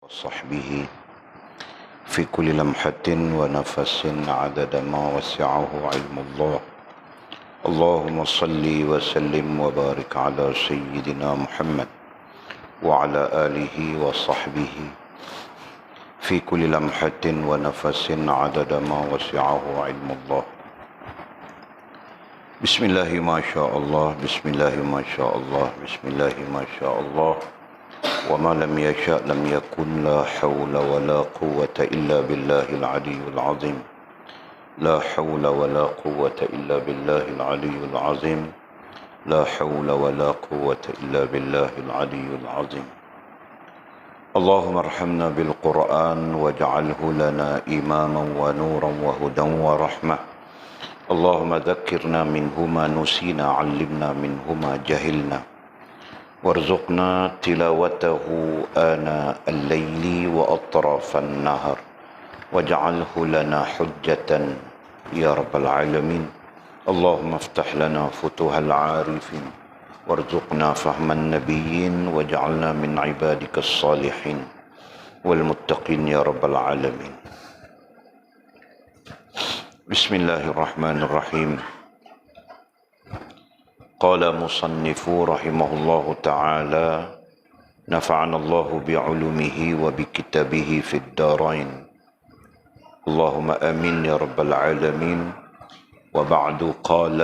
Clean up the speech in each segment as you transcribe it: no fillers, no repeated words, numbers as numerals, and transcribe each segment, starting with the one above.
وصحبه في كل لمحة ونفس عدد ما وسعه علم الله. اللهم صل وسلم وبارك على سيدنا محمد وعلى آله وصحبه في كل لمحة ونفس عدد ما وسعه علم الله. بسم الله ما شاء الله، بسم الله ما شاء الله، بسم الله ما شاء الله، وما لم يشاء لم يكن، لا حول ولا قوة إلا بالله العلي العظيم، لا حول ولا قوة إلا بالله العلي العظيم، لا حول ولا قوة إلا بالله العلي العظيم. اللهم ارحمنا بالقرآن واجعله لنا إماما ونورا وهدى ورحمة. اللهم ذكرنا منه ما نسينا، علمنا منه ما جهلنا، وارزقنا تلاوته آناء الليل وأطراف النهر، واجعله لنا حجة يا رب العالمين. اللهم افتح لنا فتوح العارفين، وارزقنا فهم النبيين، واجعلنا من عبادك الصالحين والمتقين يا رب العالمين. بسم الله الرحمن الرحيم. قال مصنف رحمه الله تعالى: نفعنا الله بعلومه وبكتابه في الدارين. اللهم آمين يا رب العالمين. وبعد قال: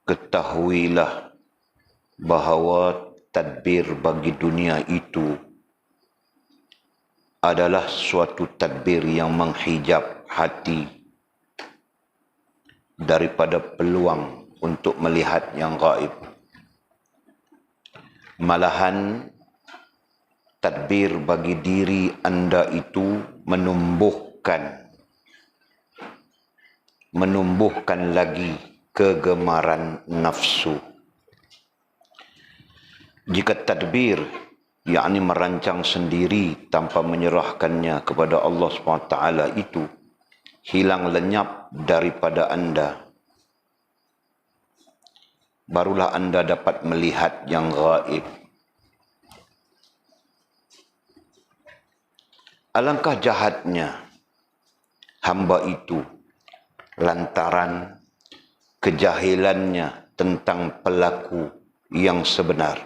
ketahuilah bahawa tadbir bagi dunia itu adalah suatu tadbir yang menghijab hati daripada peluang untuk melihat yang gaib. Malahan tadbir bagi diri anda itu menumbuhkan lagi kegemaran nafsu. Jika tadbir yakni merancang sendiri tanpa menyerahkannya kepada Allah SWT itu hilang lenyap daripada anda, barulah anda dapat melihat yang gaib. Alangkah jahatnya hamba itu lantaran kejahilannya tentang pelaku yang sebenar,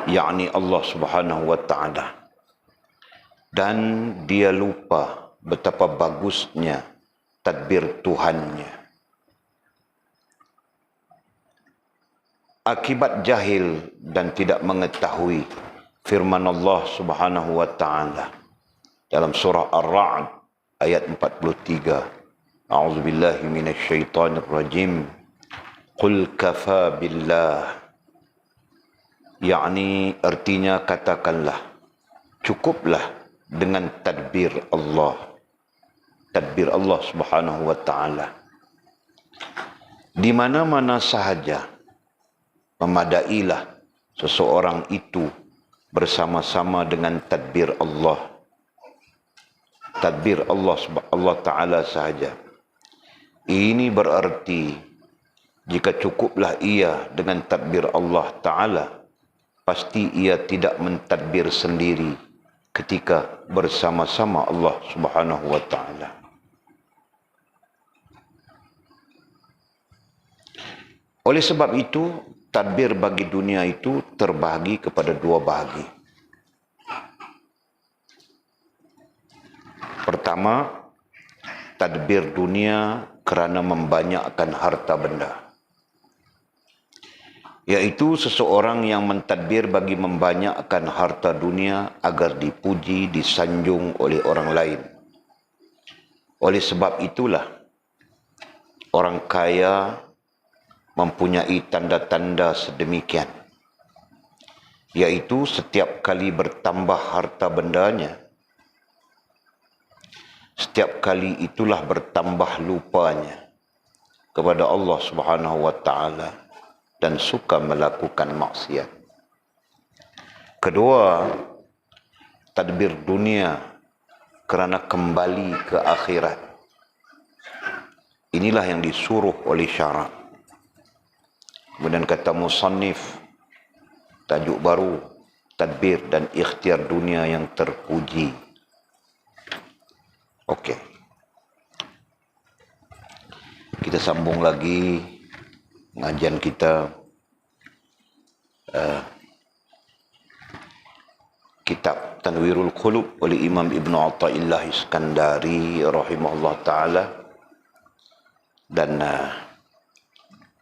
yakni Allah Subhanahu wa ta'ala, dan dia lupa betapa bagusnya tadbir Tuhannya. Akibat jahil dan tidak mengetahui firman Allah Subhanahu wa ta'ala dalam surah Ar-Ra'd ayat 43. A'udzubillahi minasyaitonir rajim. Qul kafa billah, yakni artinya katakanlah, cukuplah dengan tadbir Allah Subhanahu wa ta'ala. Di mana-mana sahaja memadailah seseorang itu bersama-sama dengan tadbir Allah Ta'ala sahaja. Ini berarti jika cukuplah ia dengan tadbir Allah Ta'ala, pasti ia tidak mentadbir sendiri ketika bersama-sama Allah Subhanahu wa ta'ala. Oleh sebab itu, tadbir bagi dunia itu terbahagi kepada dua bahagi. Pertama, tadbir dunia kerana membanyakkan harta benda, yaitu seseorang yang mentadbir bagi membanyakkan harta dunia agar dipuji, disanjung oleh orang lain. Oleh sebab itulah orang kaya mempunyai tanda-tanda sedemikian, yaitu setiap kali bertambah harta bendanya, setiap kali itulah bertambah lupanya kepada Allah Subhanahu wa ta'ala dan suka melakukan maksiat. Kedua, tadbir dunia kerana kembali ke akhirat. Inilah yang disuruh oleh syarak. Kemudian kata musannif, Tajuk baru, tadbir dan ikhtiar dunia yang terpuji. Okey. Kita sambung lagi pengajian kita, kitab Tanwirul Qulub oleh Imam Ibn Athaillah Iskandari rahimahullah ta'ala. Dan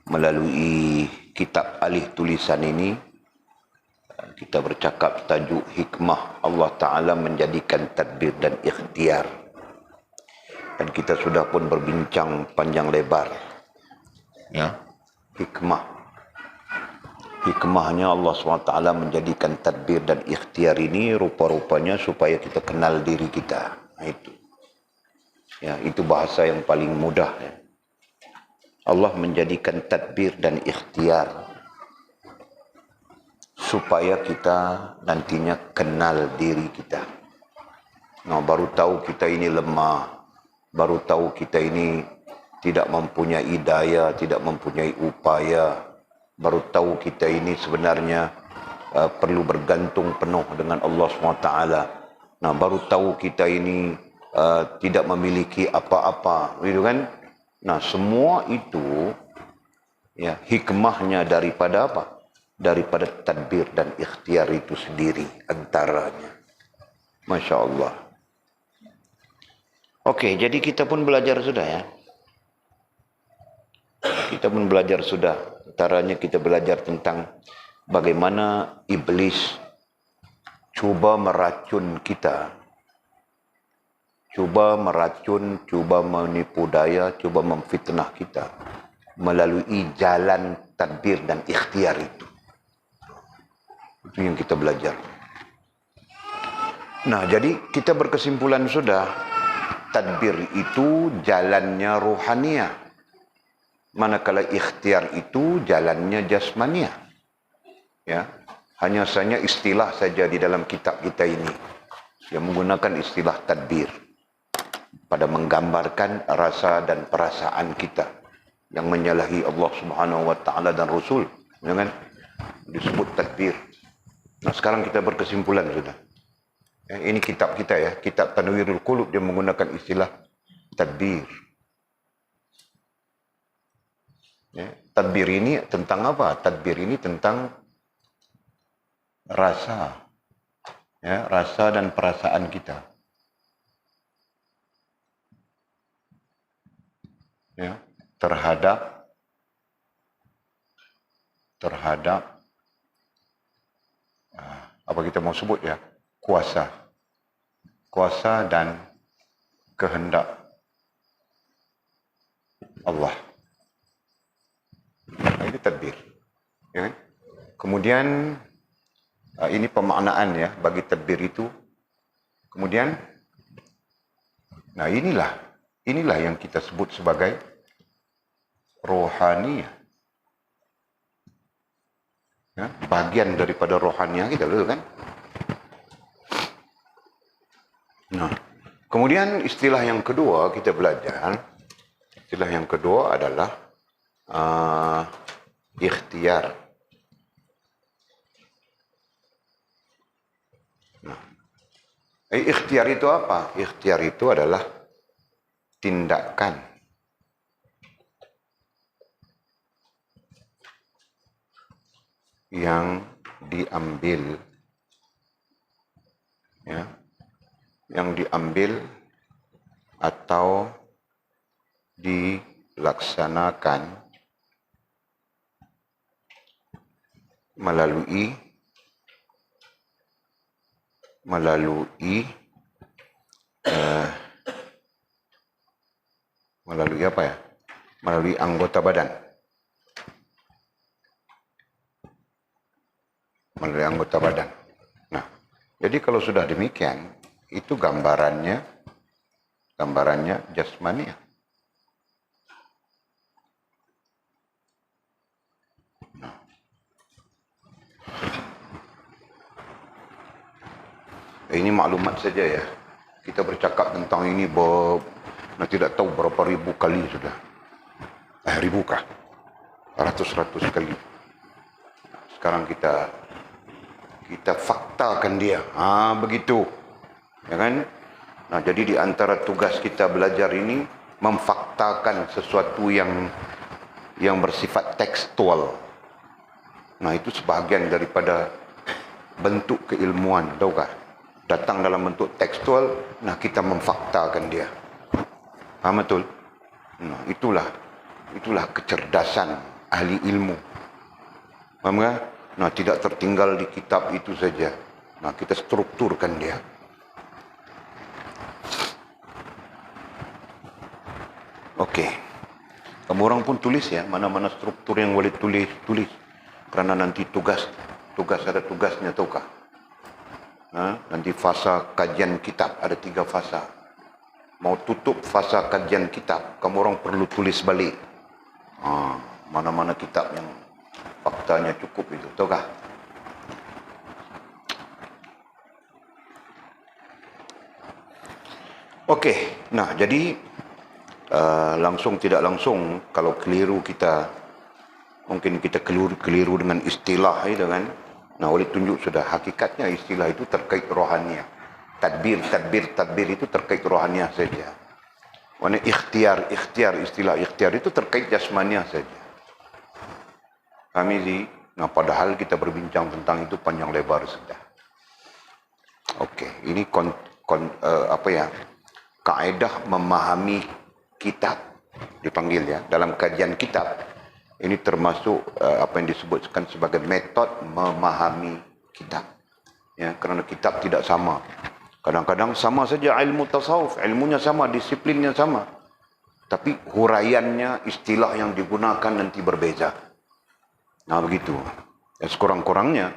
melalui kitab alih tulisan ini, kita bercakap tajuk hikmah Allah Ta'ala menjadikan tadbir dan ikhtiar. Dan kita sudah pun berbincang panjang lebar. Ya, hikmahnya Allah SWT menjadikan tadbir dan ikhtiar ini rupa-rupanya supaya kita kenal diri kita. Nah, itu. Ya, itu bahasa yang paling mudah. Ya. Allah menjadikan tadbir dan ikhtiar supaya kita nantinya kenal diri kita. Nah, baru tahu kita ini lemah, baru tahu kita ini tidak mempunyai daya, tidak mempunyai upaya, baru tahu kita ini sebenarnya perlu bergantung penuh dengan Allah SWT. Nah, baru tahu kita ini tidak memiliki apa-apa, gitu kan? Nah, semua itu ya hikmahnya daripada apa? Daripada tadbir dan ikhtiar itu sendiri antaranya. Masya Allah. Okey, jadi kita pun belajar sudah ya. Kita pun belajar sudah. Antaranya kita belajar tentang bagaimana iblis cuba meracun kita. Cuba meracun, cuba menipu daya, cuba memfitnah kita melalui jalan tadbir dan ikhtiar itu. Itu yang kita belajar. Nah, jadi kita berkesimpulan sudah, tadbir itu jalannya ruhaniyah, manakala ikhtiar itu jalannya jasmaniyah. Ya, hanya saja istilah saja di dalam kitab kita ini yang menggunakan istilah tadbir pada menggambarkan rasa dan perasaan kita yang menyalahi Allah Subhanahu wa taala dan Rasul, ya kan? Disebut tadbir. Nah, sekarang kita berkesimpulan sudah. Ini kitab kita ya, kitab Tanwirul Qulub, dia menggunakan istilah tadbir. Ya, tadbir ini tentang apa? Tadbir ini tentang rasa. Ya, rasa dan perasaan kita. Ya, terhadap apa kita mau sebut ya, kuasa dan kehendak Allah. Nah, itu tadbir. Ya. Kemudian ini pemaknaan ya bagi tadbir itu. Kemudian, nah inilah yang kita sebut sebagai rohaniyah. Ya, bagian daripada rohaniyah kita dulu kan. Nah, kemudian istilah yang kedua kita belajar. Istilah yang kedua adalah ikhtiar. Nah, ikhtiar itu apa? Ikhtiar itu adalah tindakan yang diambil, ya, yang diambil atau dilaksanakan melalui apa ya? Melalui anggota badan. Melalui anggota badan. Nah, jadi kalau sudah demikian, itu gambarannya jasmania. Nah. Ini maklumat saja ya. Kita bercakap tentang ini tidak tahu berapa ribu kali sudah. Ribu kah? Ratus kali. Sekarang kita kita faktakan dia. Begitu. Ya kan? Nah, jadi di antara tugas kita belajar ini memfaktakan sesuatu yang bersifat tekstual. Nah, itu sebahagian daripada bentuk keilmuan, tahukah? Datang dalam bentuk tekstual, nah kita memfaktakan dia. Faham betul? Nah, itulah kecerdasan ahli ilmu. Faham tak? Nah, tidak tertinggal di kitab itu saja. Nah, kita strukturkan dia. Okey. Kamu orang pun tulis ya, mana-mana struktur yang boleh tulis. Kerana nanti tugas ada tugasnya, tahukah? Nanti fasa kajian kitab ada 3 fasa. Mau tutup fasa kajian kitab, kamu orang perlu tulis balik. Mana-mana kitab yang faktanya cukup itu, tahukah? Okey, nah jadi langsung tidak langsung, kalau keliru kita, mungkin kita keliru dengan istilah itu kan. Nah, oleh tunjuk sudah hakikatnya istilah itu terkait rohaniah. Tadbir itu terkait rohaniah saja. Mana istilah ikhtiar itu terkait jasmaniah saja. Kami nah padahal kita berbincang tentang itu panjang lebar sudah. Okey, ini kaedah memahami kitab dipanggil ya, dalam kajian kitab. Ini termasuk apa yang disebutkan sebagai metod memahami kitab. Ya, kerana kitab tidak sama. Kadang-kadang sama saja ilmu tasawuf, ilmunya sama, disiplinnya sama. Tapi huraiannya, istilah yang digunakan nanti berbeza. Nah, begitu. Dan sekurang-kurangnya,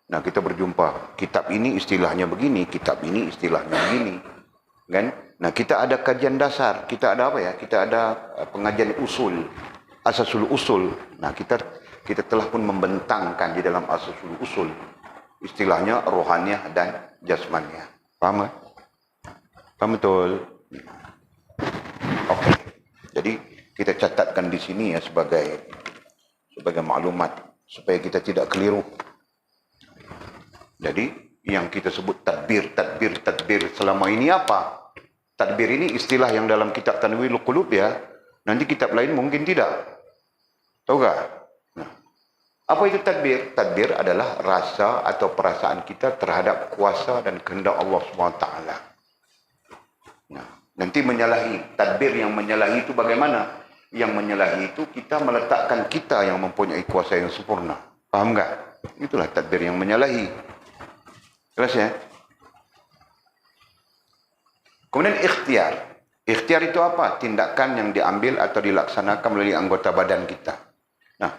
nah kita berjumpa, kitab ini istilahnya begini, kitab ini istilahnya begini. Kan? Nah, kita ada kajian dasar, kita ada apa ya? Kita ada pengajian usul. Asasul usul. Nah, kita telah pun membentangkan di dalam asasul usul istilahnya rohaniah dan jasmaniah. Paham? Paham betul? Okey. Jadi kita catatkan di sini ya sebagai maklumat supaya kita tidak keliru. Jadi yang kita sebut tadbir selama ini apa? Tadbir ini istilah yang dalam kitab Tanwirul Qulub ya. Nanti kitab lain mungkin tidak. Tahukah? Nah, apa itu tadbir? Tadbir adalah rasa atau perasaan kita terhadap kuasa dan kehendak Allah SWT. Nah, nanti menyalahi. Tadbir yang menyalahi itu bagaimana? Yang menyalahi itu kita meletakkan kita yang mempunyai kuasa yang sempurna. Faham tak? Itulah tadbir yang menyalahi. Jelas ya? Kemudian ikhtiar. Ikhtiar itu apa? Tindakan yang diambil atau dilaksanakan melalui anggota badan kita. Nah,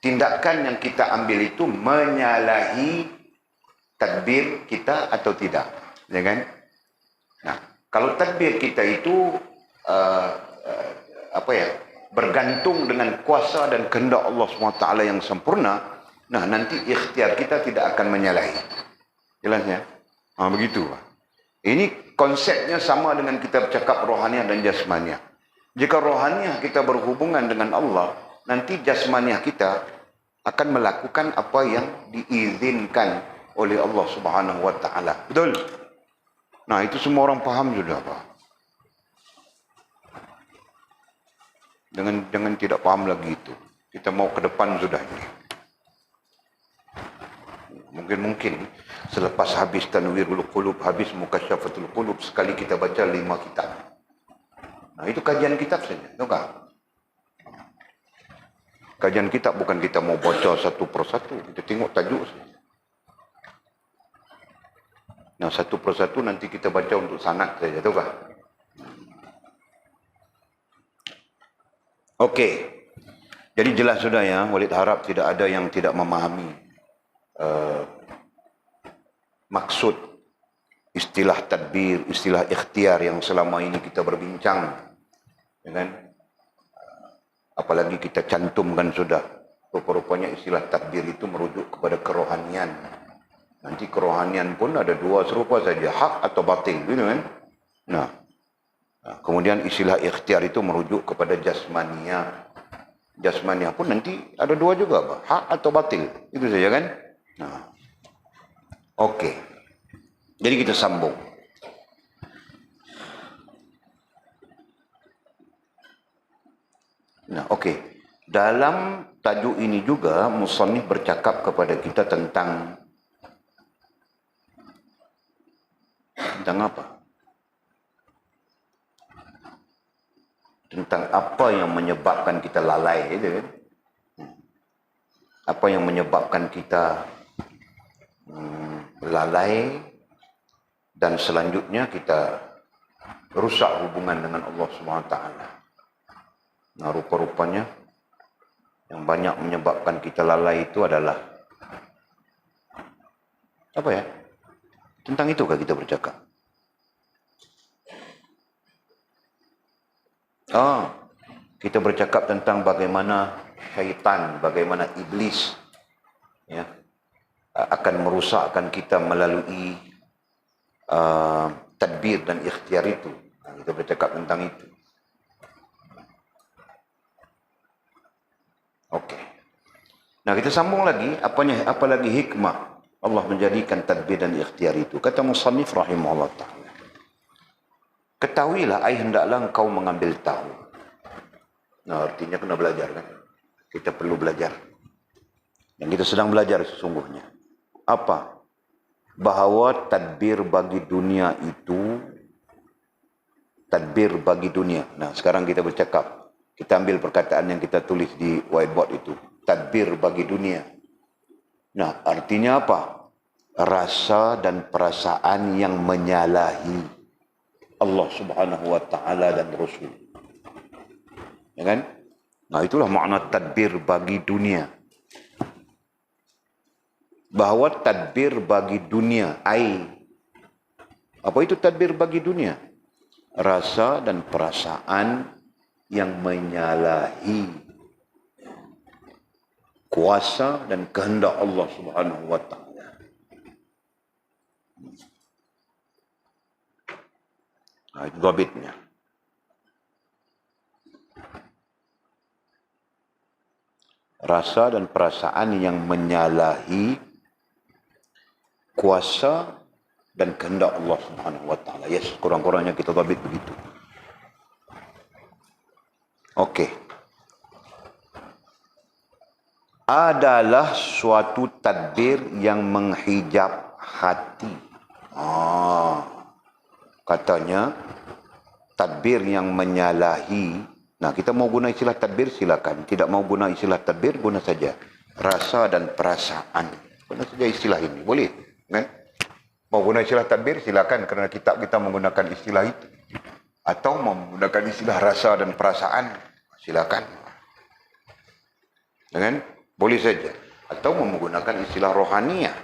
tindakan yang kita ambil itu menyalahi tadbir kita atau tidak, ya kan? Nah, kalau tadbir kita itu bergantung dengan kuasa dan kehendak Allah SWT yang sempurna, nah nanti ikhtiar kita tidak akan menyalahi. Jelasnya? Begitu. Ini konsepnya sama dengan kita bercakap rohaniah dan jasmaniah. Jika rohaniah kita berhubungan dengan Allah, nanti jasmaniah kita akan melakukan apa yang diizinkan oleh Allah Subhanahu wa taala. Betul? Nah, itu semua orang paham sudah, Pak. Jangan tidak paham lagi itu. Kita mau ke depan sudah ini. Mungkin selepas habis Tanwirul Qulub, habis Mukasyafatul Qulub, sekali kita baca 5 kitab. Nah, itu kajian kitab saja, tahu tak? Kajian kitab bukan kita mau baca satu persatu, kita tengok tajuk saja. Nah, satu persatu nanti kita baca untuk sanad saja, tahu tak? Okey. Jadi jelas sudah ya, Walid harap tidak ada yang tidak memahami maksud istilah tadbir, istilah ikhtiar yang selama ini kita berbincang, ya kan? Apalagi kita cantumkan sudah, rupa-rupanya istilah tadbir itu merujuk kepada kerohanian. Nanti kerohanian pun ada 2 serupa saja, hak atau batil, gitu kan? Nah, kemudian istilah ikhtiar itu merujuk kepada jasmaniah. Jasmaniah pun nanti ada 2 juga, hak atau batil, itu saja kan? Nah, Okey. Jadi kita sambung. Nah, okey. Dalam tajuk ini juga musannif bercakap kepada kita tentang apa? Tentang apa yang menyebabkan kita lalai, itu kan? Apa yang menyebabkan kita lalai dan selanjutnya kita rusak hubungan dengan Allah Subhanahu Wa Taala. Nah, rupa-rupanya yang banyak menyebabkan kita lalai itu adalah apa ya? Tentang itukah kita bercakap? Kita bercakap tentang bagaimana syaitan, bagaimana iblis ya, akan merusakkan kita melalui tadbir dan ikhtiar itu. Kita bercakap tentang itu. Okey. Nah, kita sambung lagi, apa lagi hikmah Allah menjadikan tadbir dan ikhtiar itu. Kata musannif rahimahullah ta'ala, ketahuilah, ai hendaklah engkau mengambil tahu. Nah, artinya kena belajar kan? Kita perlu belajar. Yang kita sedang belajar sesungguhnya. Apa? Bahawa tadbir bagi dunia itu, tadbir bagi dunia. Nah, sekarang kita bercakap. Kita ambil perkataan yang kita tulis di whiteboard itu. Tadbir bagi dunia. Nah, artinya apa? Rasa dan perasaan yang menyalahi Allah Subhanahu Wa Taala dan Rasul. Ya kan? Nah, itulah makna tadbir bagi dunia. Bahawa tadbir bagi dunia, apa itu tadbir bagi dunia? Rasa dan perasaan yang menyalahi kuasa dan kehendak Allah Subhanahu Wa Taala. Nah, itu dhabitnya. Rasa dan perasaan yang menyalahi kuasa dan kehendak Allah Subhanahu Wa Taala. Yes, kurang-kurangnya kita dhabit begitu. Okey. Adalah suatu tadbir yang menghijab hati. Katanya tadbir yang menyalahi. Nah, kita mau guna istilah tadbir silakan. Tidak mau guna istilah tadbir, guna saja rasa dan perasaan. Guna saja istilah ini, boleh kan? Mau guna istilah tadbir silakan, kerana kitab kita menggunakan istilah itu. Atau mau menggunakan istilah rasa dan perasaan, silakan. Kan? Boleh saja. Atau mau menggunakan istilah rohaniyah.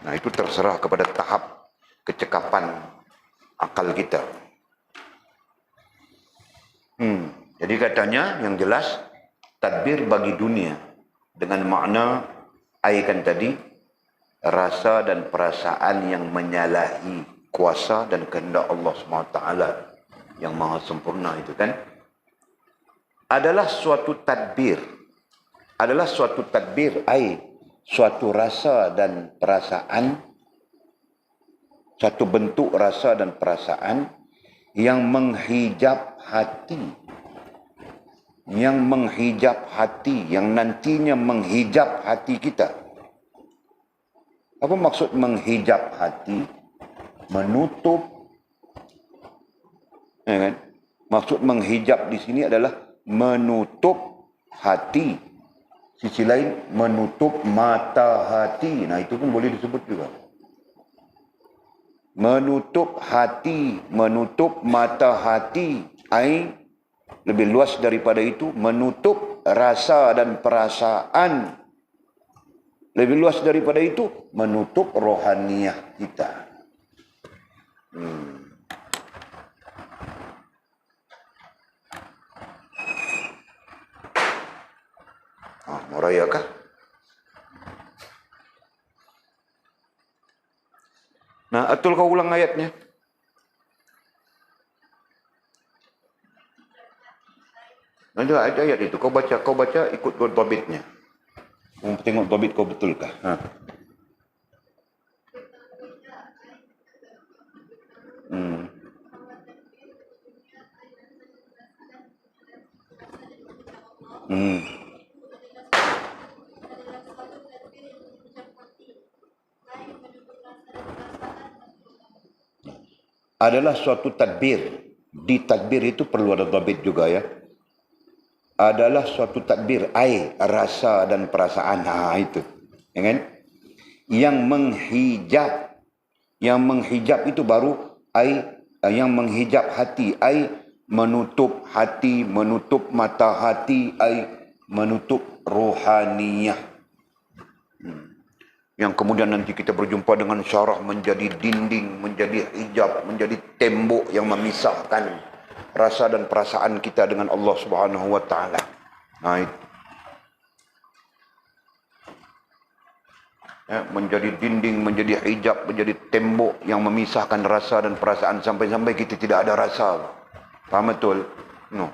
Nah, itu terserah kepada tahap kecekapan akal kita. Jadi katanya yang jelas, tadbir bagi dunia dengan makna ayat tadi, rasa dan perasaan yang menyalahi kuasa dan kehendak Allah SWT yang maha sempurna itu kan, adalah suatu tadbir. Adalah suatu tadbir, suatu rasa dan perasaan, satu bentuk rasa dan perasaan yang menghijab hati. Yang menghijab hati, yang nantinya menghijab hati kita. Apa maksud menghijab hati? Menutup. Ya kan? Maksud menghijab di sini adalah menutup hati. Sisi lain, menutup mata hati. Nah, itu pun boleh disebut juga. Menutup hati, menutup mata hati. Lebih luas daripada itu, menutup rasa dan perasaan. Lebih luas daripada itu, menutup rohaniyah kita. Mau raya kah? Nah, Atul kau ulang ayatnya. Ada ayat itu. Kau baca ikut dhabitnya. Tengok dhabit kau betulkah? Hmm. Hmm. Adalah suatu tadbir. Di tadbir itu perlu ada dhabit juga ya. Adalah suatu tadbir, rasa dan perasaan. Itu. Ya kan? Yang menghijab itu baru yang menghijab hati, menutup hati, menutup mata hati, menutup rohaniyah. Yang kemudian nanti kita berjumpa dengan syarah menjadi dinding, menjadi hijab, menjadi tembok yang memisahkan rasa dan perasaan kita dengan Allah Subhanahu wa taala. Menjadi dinding, menjadi hijab, menjadi tembok yang memisahkan rasa dan perasaan sampai-sampai kita tidak ada rasa. Faham betul? No.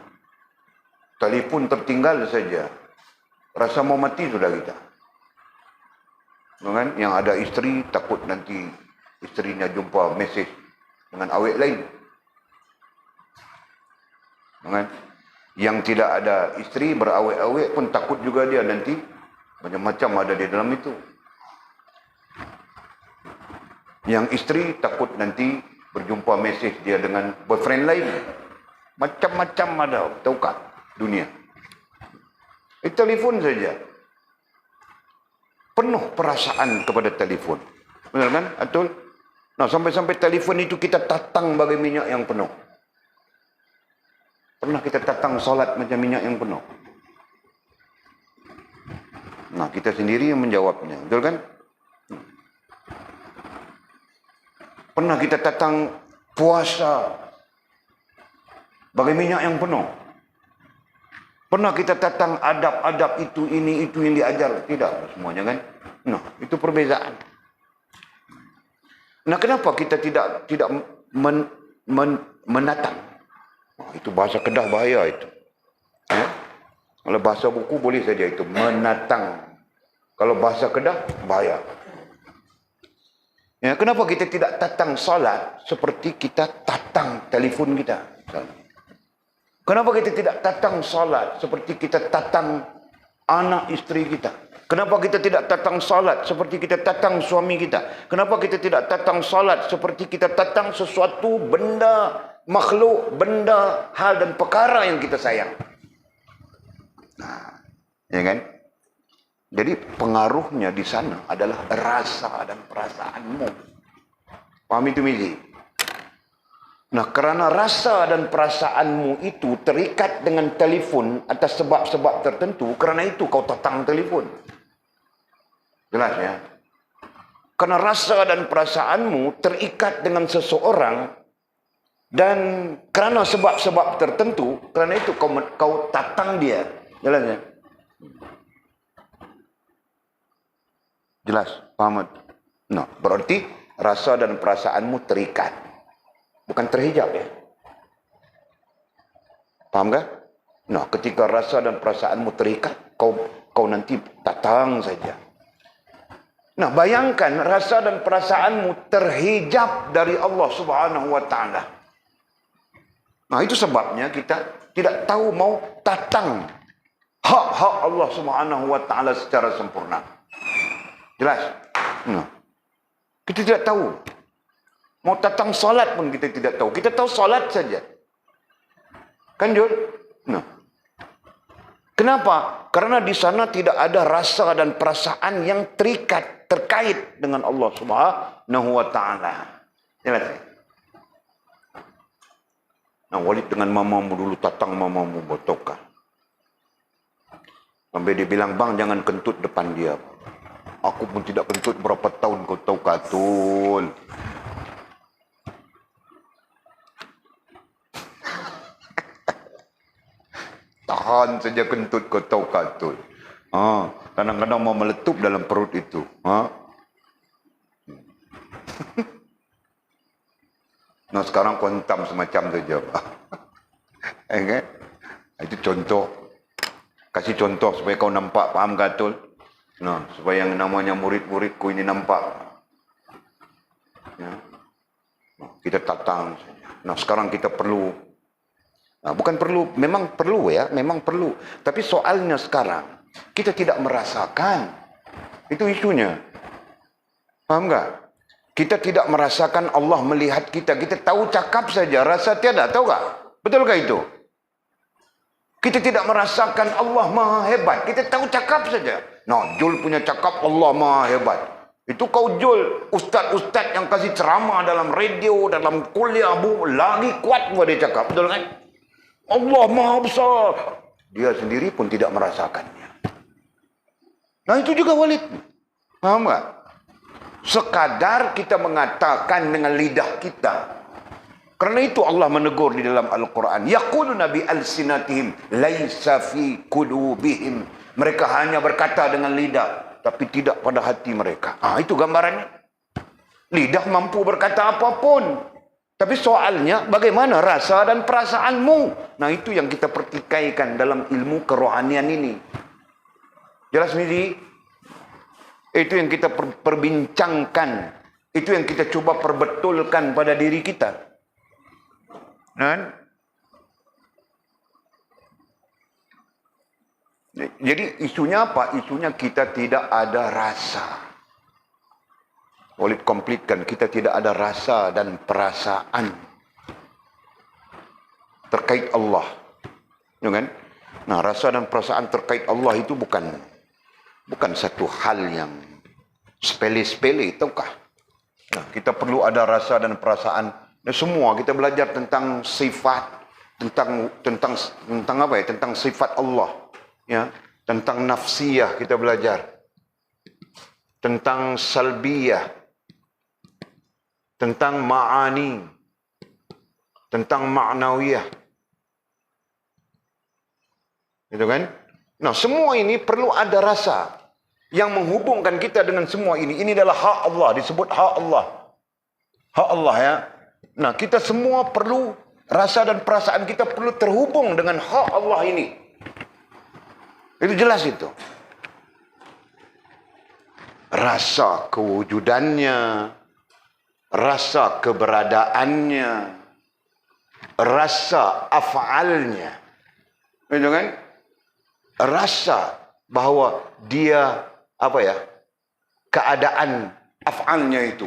Telefon tertinggal saja, rasa mau mati sudah kita. Kan? Yang ada isteri takut nanti isterinya jumpa mesej dengan awet lain. Kan? Yang tidak ada isteri berawet-awet pun takut juga dia nanti macam-macam ada di dalam itu. Yang isteri takut nanti berjumpa mesej dia dengan boyfriend lain. Macam-macam ada, tahukah dunia. Telefon saja penuh perasaan kepada telefon. Benar kan? Betul? Nah, sampai-sampai telefon itu kita tatang bagai minyak yang penuh. Pernah kita tatang solat macam minyak yang penuh? Nah, kita sendiri yang menjawabnya. Betul kan? Pernah kita tatang puasa bagai minyak yang penuh? Pernah kita tatang adab-adab itu, ini, itu yang diajar? Tidak semuanya kan? Nah, itu perbezaan. Nah, kenapa kita tidak menatang? Itu bahasa Kedah bahaya itu. Ya? Kalau bahasa buku boleh saja itu, menatang. Kalau bahasa Kedah, bahaya. Ya, kenapa kita tidak tatang salat seperti kita tatang telefon kita? Kenapa kita tidak tatang salat seperti kita tatang anak isteri kita? Kenapa kita tidak tatang salat seperti kita tatang suami kita? Kenapa kita tidak tatang salat seperti kita tatang sesuatu benda, makhluk, benda, hal dan perkara yang kita sayang? Nah, ya kan? Jadi pengaruhnya di sana adalah rasa dan perasaanmu. Paham itu, Mizi? Nah, karena rasa dan perasaanmu itu terikat dengan telefon atas sebab-sebab tertentu, kerana itu kau tatang telefon. Jelas ya? Karena rasa dan perasaanmu terikat dengan seseorang dan kerana sebab-sebab tertentu, kerana itu kau tatang dia. Jelas ya? Jelas? Paham? Nah, berarti rasa dan perasaanmu terikat. Bukan terhijab ya. Paham tak? Nah, ketika rasa dan perasaanmu terikat, kau nanti tatang saja. Nah, bayangkan rasa dan perasaanmu terhijab dari Allah Subhanahu wa taala. Nah, itu sebabnya kita tidak tahu mau tatang hak-hak Allah Subhanahu wa taala secara sempurna. Jelas? Nah, kita tidak tahu. Mau tatang salat pun kita tidak tahu. Kita tahu salat saja. Kan, Jul? Nah. Kenapa? Karena di sana tidak ada rasa dan perasaan yang terkait dengan Allah Subhanahu wa taala. Jelas? Nah, Walid dengan mamamu dulu tatang mamamu botokah. Sampai dia bilang, "Bang, jangan kentut depan dia." Aku pun tidak kentut berapa tahun, kau tahu katul. Tahan saja kentut, kau tahu katul. Kadang-kadang mau meletup dalam perut itu. Nah, sekarang kontam semacam saja. Okay? Itu contoh. Kasih contoh supaya kau nampak, paham katul? Nah, supaya yang namanya murid-muridku ini nampak. Ya. Kita tatang saja. Nah, sekarang kita perlu, bukan perlu, memang perlu ya, memang perlu. Tapi soalnya sekarang, kita tidak merasakan. Itu isunya. Paham nggak? Kita tidak merasakan Allah melihat kita. Kita tahu cakap saja, rasa tiada. Tahu nggak? Betulkah itu? Kita tidak merasakan Allah maha hebat. Kita tahu cakap saja. Nah, Jul punya cakap Allah maha hebat. Itu kau Jul, ustaz-ustaz yang kasih ceramah dalam radio, dalam kuliah, lagi kuat buat dia cakap. Betul kan? Allah maha besar. Dia sendiri pun tidak merasakannya. Nah, itu juga Walid. Paham tak? Sekadar kita mengatakan dengan lidah kita. Karena itu Allah menegur di dalam Al-Quran. Yaquluna bi alsinatihim laisa fi qulubihim. Mereka hanya berkata dengan lidah, tapi tidak pada hati mereka. Itu gambarannya. Lidah mampu berkata apapun. Tapi soalnya bagaimana rasa dan perasaanmu. Nah, itu yang kita pertikaikan dalam ilmu kerohanian ini. Jelas ini? Itu yang kita perbincangkan. Itu yang kita coba perbetulkan pada diri kita. Kan? Jadi isunya apa? Isunya kita tidak ada rasa. Walid komplitkan, kita tidak ada rasa dan perasaan terkait Allah. Ya kan? Nah, rasa dan perasaan terkait Allah itu bukan satu hal yang sepele-sepele, tahukah? Nah, kita perlu ada rasa dan perasaan. Nah, semua kita belajar tentang sifat, tentang apa ya? Tentang sifat Allah, ya, tentang nafsiyah kita belajar, tentang salbiyah, tentang ma'ani, tentang ma'nawiyah. Gitu kan? Nah, semua ini perlu ada rasa yang menghubungkan kita dengan semua ini. Ini adalah hak Allah, disebut hak Allah. Hak Allah, ya. Nah, kita semua perlu rasa dan perasaan kita perlu terhubung dengan hak Allah ini. Itu jelas itu. Rasa kewujudannya, rasa keberadaannya, rasa af'alnya. Itu kan? Rasa bahwa dia apa ya? Keadaan af'alnya itu.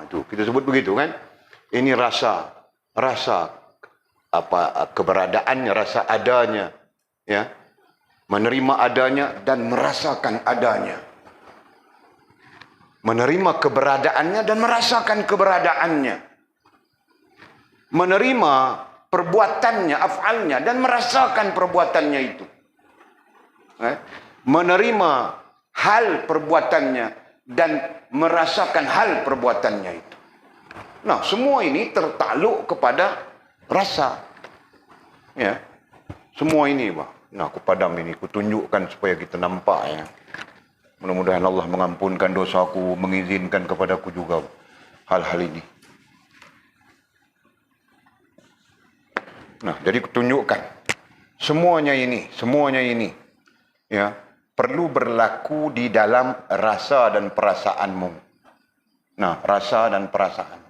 Itu kita sebut begitu kan? Ini rasa apa keberadaannya, rasa adanya, ya. Menerima adanya dan merasakan adanya. Menerima keberadaannya dan merasakan keberadaannya. Menerima perbuatannya, af'alnya, dan merasakan perbuatannya itu. Menerima hal perbuatannya dan merasakan hal perbuatannya itu. Nah, semua ini tertakluk kepada rasa. Ya. Semua ini, Pak. Nah, aku padam ini, aku tunjukkan supaya kita nampak, ya. Mudah-mudahan Allah mengampunkan dosaku, mengizinkan kepadaku juga hal-hal ini. Nah, jadi kutunjukkan semuanya ini, ya, perlu berlaku di dalam rasa dan perasaanmu. Nah, rasa dan perasaan,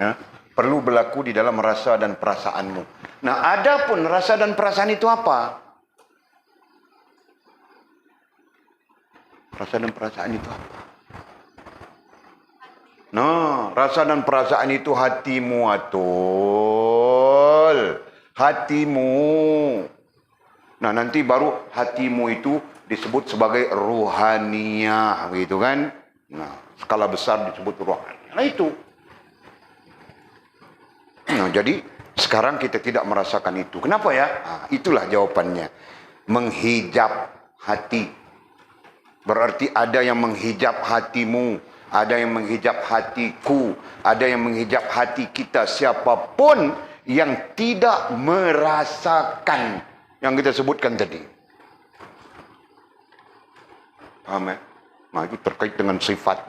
ya, perlu berlaku di dalam rasa dan perasaanmu. Nah, adapun rasa dan perasaan itu apa? Rasa dan perasaan itu apa? Nah, rasa dan perasaan itu hatimu, atul. Hatimu. Nah, nanti baru hatimu itu disebut sebagai ruhaniyah, gitu kan? Nah, skala besar disebut ruhaniyah. Nah, itu. Nah, jadi sekarang kita tidak merasakan itu. Kenapa ya? Nah, itulah jawabannya. Menghijab hati. Berarti ada yang menghijab hatimu, ada yang menghijab hatiku, ada yang menghijab hati kita. Siapapun yang tidak merasakan yang kita sebutkan tadi. Paham ya? Nah, itu terkait dengan sifat.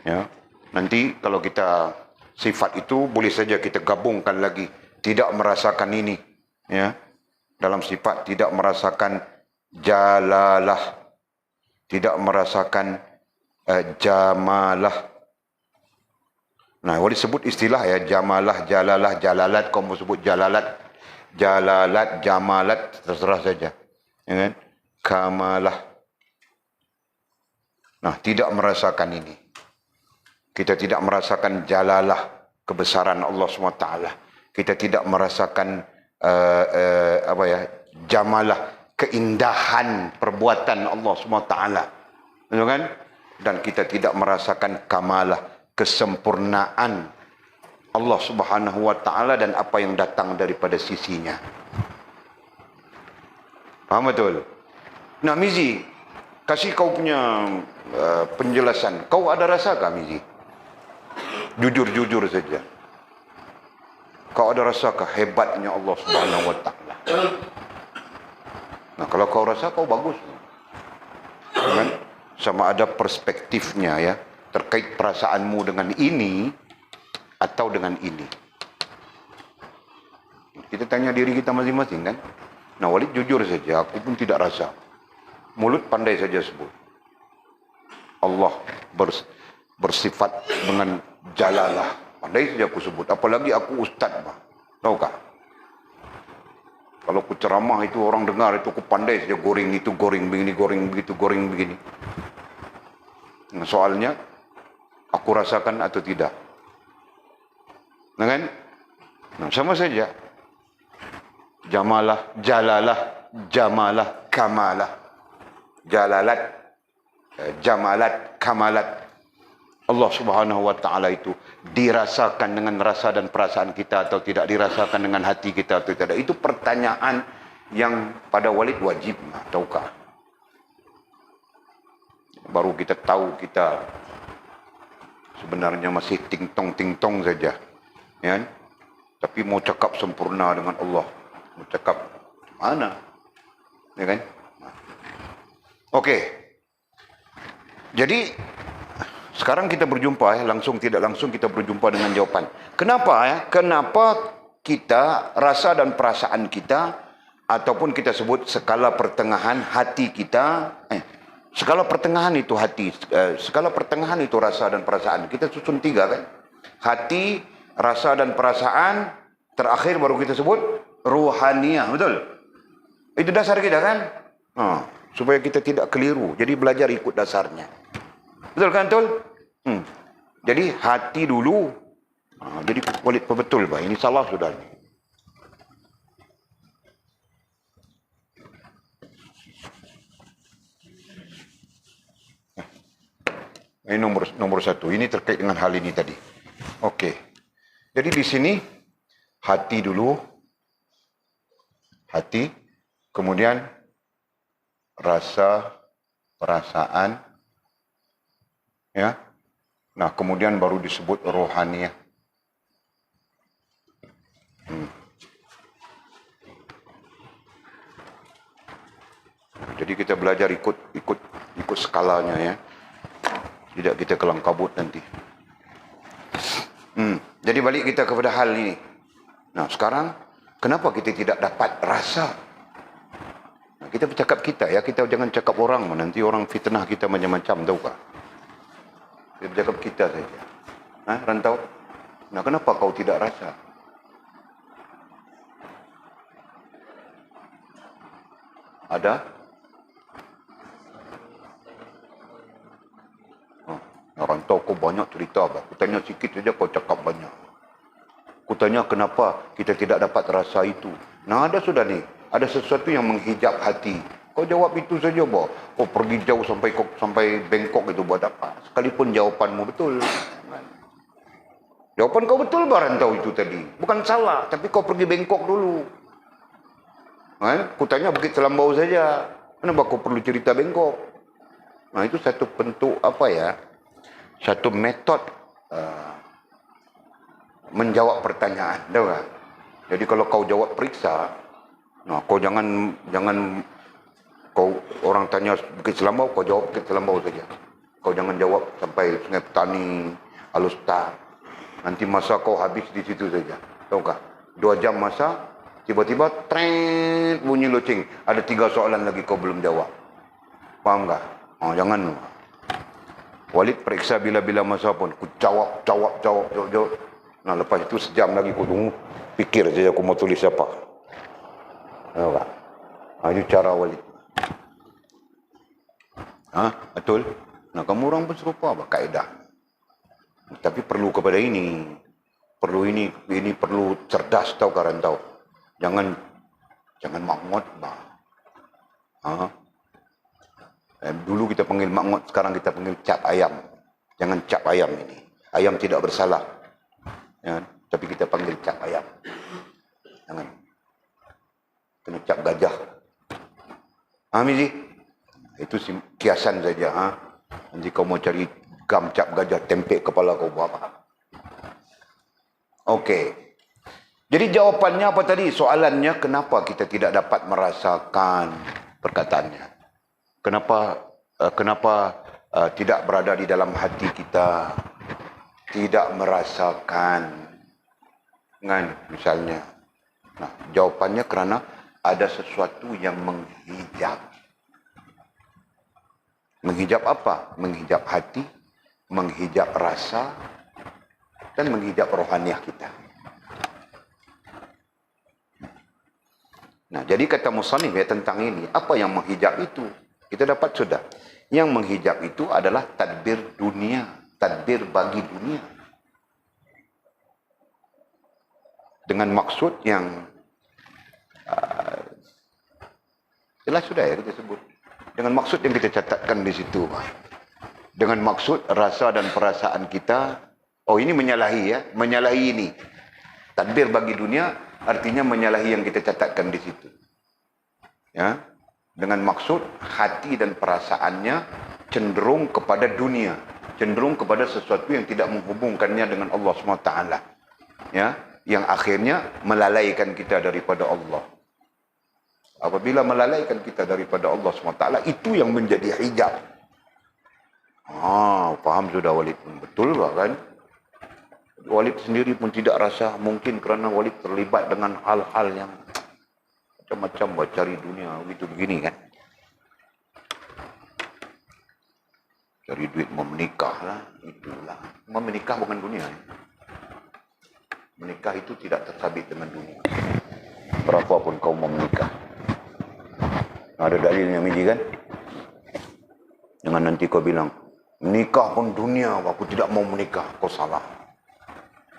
Ya, nanti kalau kita sifat itu boleh saja kita gabungkan lagi. Tidak merasakan ini, ya. Dalam sifat tidak merasakan jalalah, tidak merasakan jamalah. Nah, boleh sebut istilah ya, jamalah, jalalah, jalalat. Kau mau sebut jalalat, jamalat, terserah saja. Ya kan? Kamalah. Nah, tidak merasakan ini. Kita tidak merasakan jalalah, kebesaran Allah SWT. Kita tidak merasakan jamalah, keindahan perbuatan Allah SWT. Betul kan? Dan kita tidak merasakan kamalah, kesempurnaan Allah Subhanahu wa taala dan apa yang datang daripada sisinya. Faham betul? Nah, Mizi, kasih kau punya penjelasan. Kau ada rasakah, Mizi? Jujur-jujur saja. Kau ada rasakah hebatnya Allah Subhanahu wa taala? Nah, kalau kau rasa, kau bagus. Kan? Sama ada perspektifnya ya, terkait perasaanmu dengan ini atau dengan ini. Kita tanya diri kita masing-masing kan. Nah, Walid jujur saja, aku pun tidak rasa. Mulut pandai saja sebut. Allah bersifat dengan jalalah. Pandai saja aku sebut. Apalagi aku ustaz, bah. Tahukah? Kalau aku ceramah itu orang dengar itu aku pandai saja goreng itu, goreng begini, goreng begitu, goreng begini. Nah, soalnya aku rasakan atau tidak. Nah kan? Nah, sama saja. Jamalah, jalalah, jamalah, kamalah. Jalalat, jamalat, kamalat. Allah Subhanahu wa taala itu dirasakan dengan rasa dan perasaan kita atau tidak, dirasakan dengan hati kita atau tidak. Itu pertanyaan yang pada Walid wajib, tahukah? Baru kita tahu kita sebenarnya masih ting-tong saja. Ya? Tapi mau cakap sempurna dengan Allah. Mau cakap mana? Ya kan? Okey. Jadi, sekarang kita berjumpa ya, langsung tidak langsung kita berjumpa dengan jawapan. Kenapa ya? Kenapa kita, rasa dan perasaan kita, ataupun kita sebut skala pertengahan hati kita, skala pertengahan itu hati, skala pertengahan itu rasa dan perasaan. Kita susun 3 kan? Hati, rasa dan perasaan, terakhir baru kita sebut ruhaniyah, betul? Itu dasar kita kan? Supaya kita tidak keliru. Jadi belajar ikut dasarnya. Betul kan, betul? Jadi hati dulu. Jadi Walid betul, bah. Ini salah sudah. Ini nomor 1. Ini terkait dengan hal ini tadi. Okey. Jadi di sini hati dulu. Hati. Kemudian rasa, perasaan. Ya. Nah, kemudian baru disebut rohaniyah. Jadi kita belajar ikut skalanya ya. Tidak kita kelang kabut nanti. Jadi balik kita kepada hal ini. Nah, sekarang kenapa kita tidak dapat rasa? Nah, kita bercakap kita ya, kita jangan cakap orang, nanti orang fitnah kita macam-macam, tahu kah? Kita bercakap kita saja. Rantau. Nah, kenapa kau tidak rasa? Ada? Rantau, kau banyak cerita, bah. Aku tanya sikit saja, kau cakap banyak. Aku tanya kenapa kita tidak dapat rasa itu. Nah, ada sudah nih. Ada sesuatu yang menghijab hati. Kau jawab itu saja, bah. Kau pergi jauh sampai Bangkok itu buat apa? Sekalipun jawapanmu betul. Jawapan kau betul, bah, Rantau itu tadi. Bukan salah, tapi kau pergi Bangkok dulu. Aku tanya Bukit Selambau saja. Kenapa kau perlu cerita Bangkok? Nah, itu satu bentuk apa ya? Satu metode menjawab pertanyaan, tahu tak? Jadi kalau kau jawab periksa, nah kau jangan kau orang tanya Bukit Selambau, kau jawab Bukit Selambau saja. Kau jangan jawab sampai Sungai Petani, Alustar. Nanti masa kau habis di situ saja, tahu tak? 2 jam masa, tiba-tiba tret bunyi loceng, ada 3 soalan lagi kau belum jawab. Faham tak? Jangan. Walid periksa bila-bila masa pun. Aku jawab. Nah, lepas itu sejam lagi aku tunggu. Fikir saja aku mau tulis apa. Tahu tak? Itu cara Walid. Betul? Nah, kamu orang pun serupa apa? Kaedah. Tapi perlu kepada ini. Perlu ini perlu cerdas tahu kalian tahu. Jangan makmut bah. Dulu kita panggil makmut, sekarang kita panggil cap ayam. Jangan cap ayam ini. Ayam tidak bersalah. Ya, tapi kita panggil cap ayam. Jangan. Kena cap gajah. Mizi? Itu kiasan saja. Nanti kau mau cari gam cap gajah, tempek kepala kau buat apa? Okey. Jadi jawapannya apa tadi? Soalannya, kenapa kita tidak dapat merasakan perkataannya? Kenapa tidak berada di dalam hati kita, tidak merasakan, kan, misalnya. Nah, jawapannya kerana ada sesuatu yang menghijab. Menghijab apa? Menghijab hati, menghijab rasa, dan menghijab rohaniah kita. Nah, jadi kata musannif tentang ini, apa yang menghijab itu? Kita dapat sudah. Yang menghijab itu adalah tadbir dunia, tadbir bagi dunia. Dengan maksud yang jelas sudah ya kita sebut. Dengan maksud yang kita catatkan di situ. Dengan maksud rasa dan perasaan kita, ini menyalahi ya, menyalahi ini. Tadbir bagi dunia artinya menyalahi yang kita catatkan di situ. Ya. Dengan maksud hati dan perasaannya cenderung kepada dunia, cenderung kepada sesuatu yang tidak menghubungkannya dengan Allah SWT. Ya, yang akhirnya melalaikan kita daripada Allah. Apabila melalaikan kita daripada Allah SWT, itu yang menjadi hijab. Faham sudah Walid pun. Betul tak kan? Walid sendiri pun tidak rasa, mungkin kerana Walid terlibat dengan hal-hal yang macam-macam buat cari dunia, begitu begini kan. Cari duit mau menikah lah, itulah. Menikah bukan dunia. Menikah itu tidak tersabit dengan dunia. Berapapun kau mau menikah. Ada dalilnya Miji kan? Jangan nanti kau bilang, menikah pun dunia, aku tidak mau menikah. Kau salah.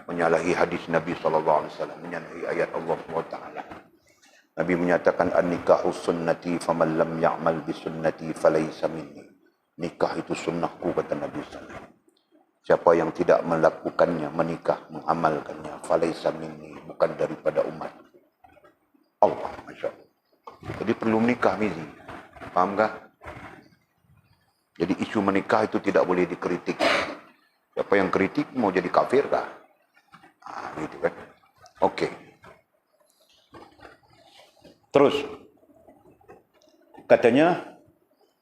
Menyalahi hadis Nabi SAW, menyalahi ayat Allah SWT. Nabi menyatakan an-nikahu sunnati faman lam ya'mal bi sunnati falaysa minni. Nikah itu sunnahku, kata Nabi SAW. Siapa yang tidak melakukannya, menikah, mengamalkannya, falaysa minni, bukan daripada umat. Allah, Masya Allah. Jadi perlu menikah, Mizi. Faham tak? Jadi isu menikah itu tidak boleh dikritik. Siapa yang kritik mau jadi kafir kah? Gitu kan. Okey. Terus katanya,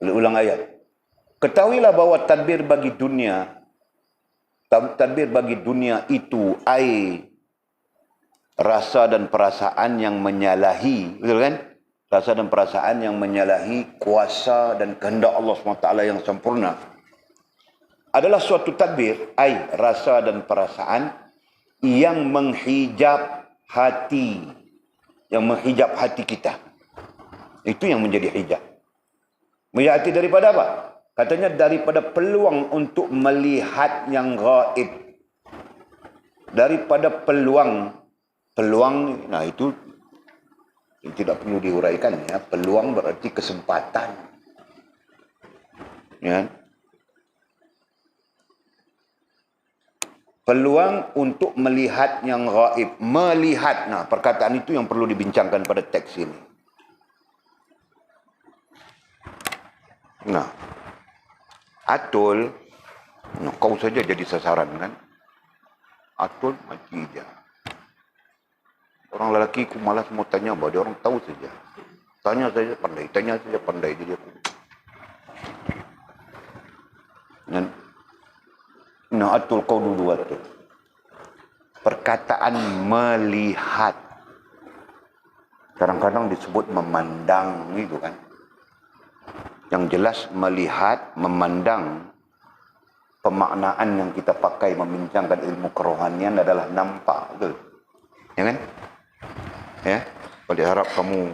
ulang ayat. Ketahuilah bahwa tadbir bagi dunia itu rasa dan perasaan yang menyalahi, betul kan? Rasa dan perasaan yang menyalahi kuasa dan kehendak Allah SWT yang sempurna. Adalah suatu tadbir, rasa dan perasaan yang menghijab hati, kita. Itu yang menjadi hijab. Menghijab hati daripada apa? Katanya daripada peluang untuk melihat yang gaib. Daripada peluang, nah itu tidak perlu diuraikan ya. Peluang berarti kesempatan. Ya. Peluang untuk melihat yang gaib. Melihat. Nah, perkataan itu yang perlu dibincangkan pada teks ini. Nah, Atul, kau saja jadi sasaran kan? Atul mati je. Orang lelaki ku malas mau tanya, dia orang tahu saja. Tanya saja pandai, jadi aku. Nah, Atul, kau dulu Atul. Perkataan melihat. Kadang-kadang disebut memandang gitu kan. Yang jelas melihat, memandang pemaknaan yang kita pakai membincangkan ilmu kerohanian adalah nampak, betul? Ya kan? Ya. Kalau harap kamu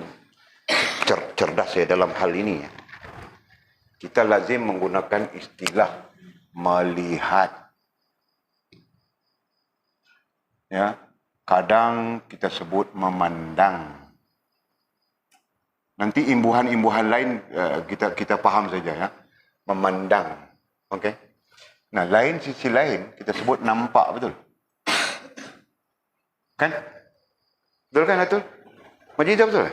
cerdas ya dalam hal ini ya. Kita lazim menggunakan istilah melihat. Ya. Kadang kita sebut memandang. Nanti imbuhan-imbuhan lain kita faham saja ya. Memandang. Okey. Nah, lain sisi lain kita sebut nampak, betul? Kan? Betul kan, Atul? Majid betul?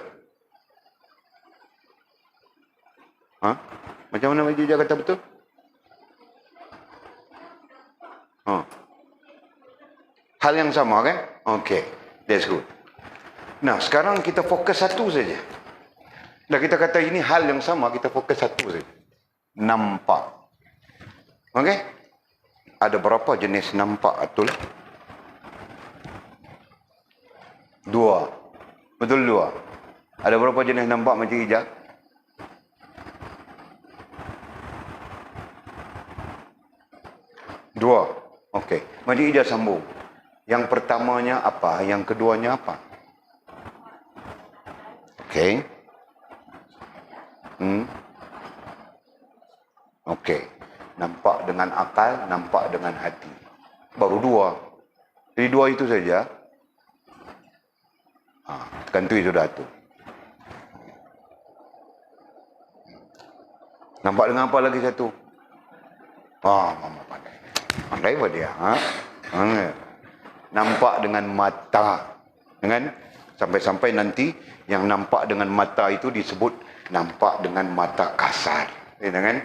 Ha? Macam mana Majid kata betul? Ha. Hal yang sama kan? Okey. That's good. Nah, sekarang kita fokus satu saja. Dah kita kata ini hal yang sama, kita fokus satu saja. Nampak. Okey? Ada berapa jenis nampak, Atul? 2. Betul 2. Ada berapa jenis nampak macam hijab? 2. Okey. Macam hijab sambung. Yang pertamanya apa? Yang keduanya apa? Okey. Okey. Nampak dengan akal, nampak dengan hati. Baru 2. Jadi 2 itu saja. Tekan tu sudah tu. Nampak dengan apa lagi satu? Mama pandai. Pandai apa dia? Nampak dengan mata. Dengan sampai-sampai nanti yang nampak dengan mata itu disebut nampak dengan mata kasar. Kan?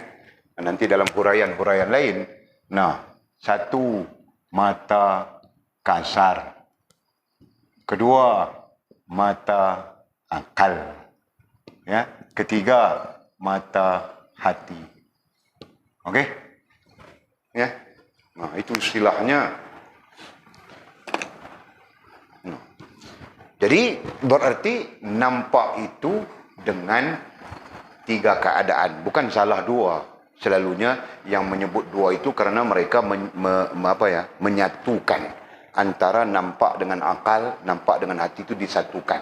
Nanti dalam huraian-huraian lain. Nah, 1 mata kasar. 2 mata akal. Ya, 3 mata hati. Okey? Ya. Nah, itu istilahnya. Jadi berarti nampak itu dengan 3 keadaan, bukan salah 2. Selalunya yang menyebut 2 itu kerana mereka menyatukan antara nampak dengan akal, nampak dengan hati itu disatukan.